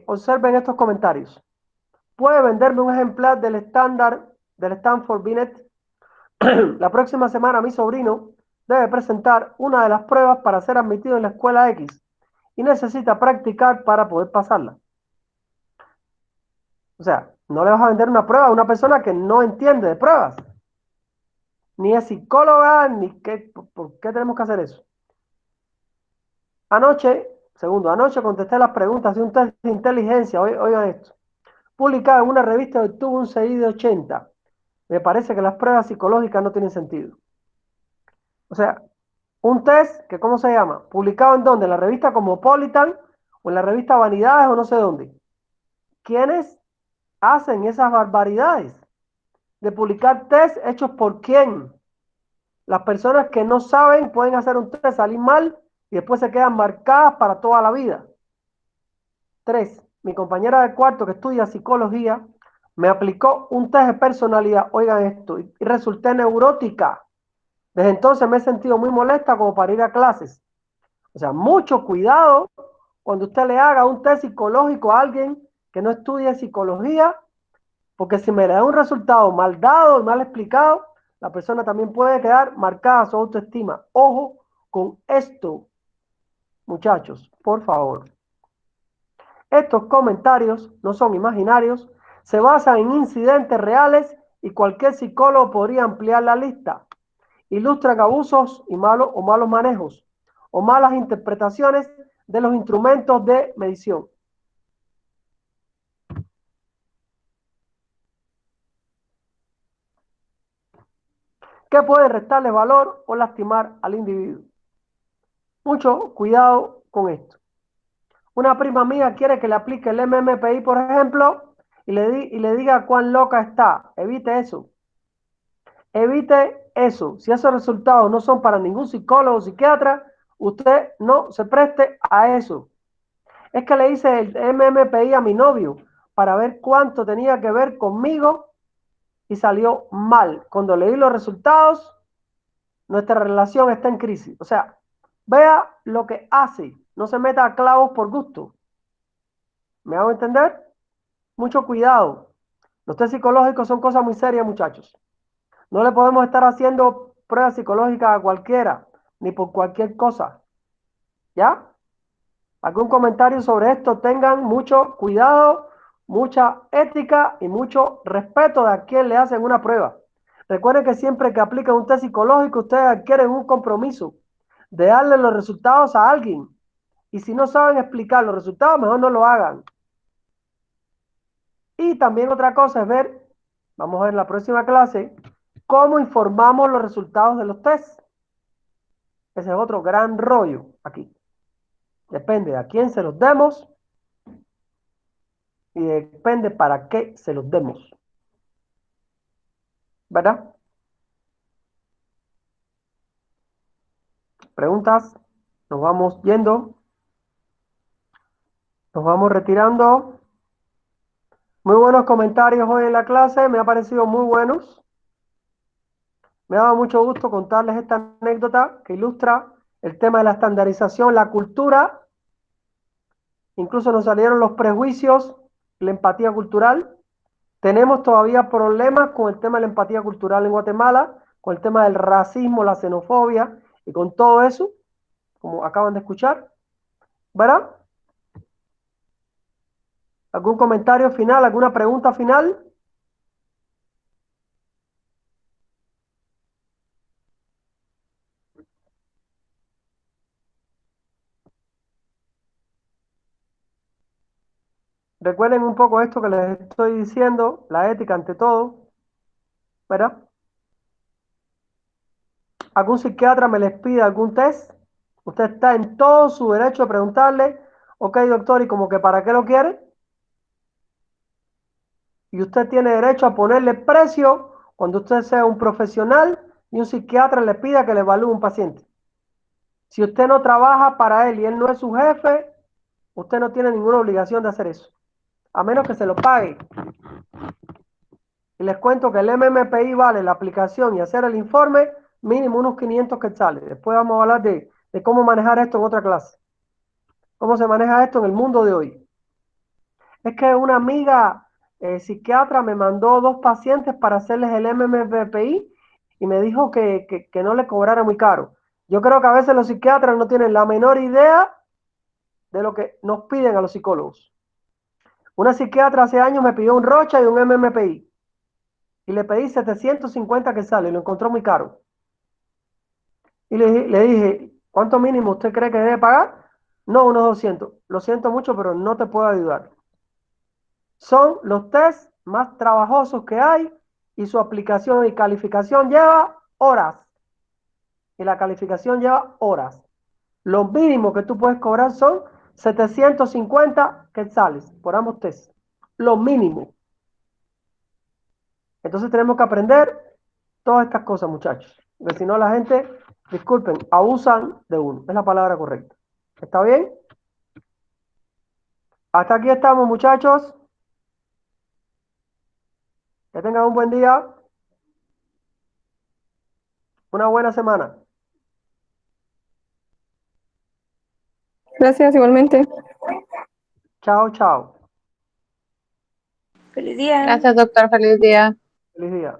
Observen estos comentarios. ¿Puede venderme un ejemplar del estándar del Stanford Binet? La próxima semana mi sobrino debe presentar una de las pruebas para ser admitido en la escuela X y necesita practicar para poder pasarla. O sea, no le vas a vender una prueba a una persona que no entiende de pruebas. Ni es psicóloga, ni qué, ¿por qué tenemos que hacer eso? Anoche contesté las preguntas de un test de inteligencia, oigan esto, publicado en una revista que obtuvo un CI de 80. Me parece que las pruebas psicológicas no tienen sentido. O sea, un test que, ¿cómo se llama? ¿Publicado en dónde? ¿En la revista Cosmopolitan o en la revista Vanidades o no sé dónde? ¿Quiénes hacen esas barbaridades de publicar test hechos por quién? Las personas que no saben pueden hacer un test, salir mal y después se quedan marcadas para toda la vida. 3. Mi compañera de cuarto que estudia psicología me aplicó un test de personalidad, oigan esto, y resulté neurótica. Desde entonces me he sentido muy molesta como para ir a clases. O sea, mucho cuidado cuando usted le haga un test psicológico a alguien que no estudie psicología, porque si me le da un resultado mal dado y mal explicado, la persona también puede quedar marcada su autoestima. Ojo con esto, muchachos, por favor. Estos comentarios no son imaginarios, se basan en incidentes reales y cualquier psicólogo podría ampliar la lista. Ilustran abusos y malos manejos o malas interpretaciones de los instrumentos de medición. Que puede restarle valor o lastimar al individuo. Mucho cuidado con esto. Una prima mía quiere que le aplique el MMPI, por ejemplo, y le diga cuán loca está. Evite eso. Evite eso. Si esos resultados no son para ningún psicólogo o psiquiatra, usted no se preste a eso. Es que le hice el MMPI a mi novio para ver cuánto tenía que ver conmigo y salió mal. Cuando leí los resultados, nuestra relación está en crisis. O sea, vea lo que hace. No se meta a clavos por gusto. ¿Me hago entender? Mucho cuidado. Los test psicológicos son cosas muy serias, muchachos. No le podemos estar haciendo pruebas psicológicas a cualquiera, ni por cualquier cosa. ¿Ya? ¿Algún comentario sobre esto? Tengan mucho cuidado, mucha ética y mucho respeto de a quien le hacen una prueba. Recuerden que siempre que aplican un test psicológico, ustedes adquieren un compromiso de darle los resultados a alguien. Y si no saben explicar los resultados, mejor no lo hagan. Y también otra cosa es ver, vamos a ver en la próxima clase, cómo informamos los resultados de los tests. Ese es otro gran rollo aquí. Depende de a quién se los demos y depende para qué se los demos. ¿Verdad? ¿Preguntas? Nos vamos yendo. Nos vamos retirando. Muy buenos comentarios hoy en la clase. Me ha parecido muy buenos. Me ha dado mucho gusto contarles esta anécdota que ilustra el tema de la estandarización, la cultura. Incluso nos salieron los prejuicios, la empatía cultural. Tenemos todavía problemas con el tema de la empatía cultural en Guatemala, con el tema del racismo, la xenofobia y con todo eso, como acaban de escuchar. ¿Verdad? ¿Algún comentario final? ¿Alguna pregunta final? Recuerden un poco esto que les estoy diciendo, la ética ante todo, ¿verdad? ¿Algún psiquiatra me les pide algún test? Usted está en todo su derecho de preguntarle, ok, doctor, ¿y como que para qué lo quiere? Y usted tiene derecho a ponerle precio cuando usted sea un profesional y un psiquiatra le pida que le evalúe un paciente. Si usted no trabaja para él y él no es su jefe, usted no tiene ninguna obligación de hacer eso, a menos que se lo pague. Y les cuento que el MMPI vale la aplicación y hacer el informe mínimo unos 500 quetzales. Después vamos a hablar de cómo manejar esto en otra clase. Cómo se maneja esto en el mundo de hoy. Es que una amiga psiquiatra me mandó 2 pacientes para hacerles el MMPI y me dijo que no le cobrara muy caro. Yo creo que a veces los psiquiatras no tienen la menor idea de lo que nos piden a los psicólogos. Una psiquiatra hace años me pidió un Rocha y un MMPI. Y le pedí 750 quetzales y lo encontró muy caro. Y le dije, ¿cuánto mínimo usted cree que debe pagar? No, unos 200. Lo siento mucho, pero no te puedo ayudar. Son los test más trabajosos que hay y su aplicación y calificación lleva horas. Y la calificación lleva horas. Lo mínimo que tú puedes cobrar son 750 quetzales por ambos test. Lo mínimo. Entonces tenemos que aprender todas estas cosas, muchachos. Porque si no, la gente, disculpen, abusan de uno. Es la palabra correcta. ¿Está bien? Hasta aquí estamos, muchachos. Que tengan un buen día. Una buena semana. Gracias, igualmente. Chao, chao. Feliz día. Gracias, doctor. Feliz día. Feliz día.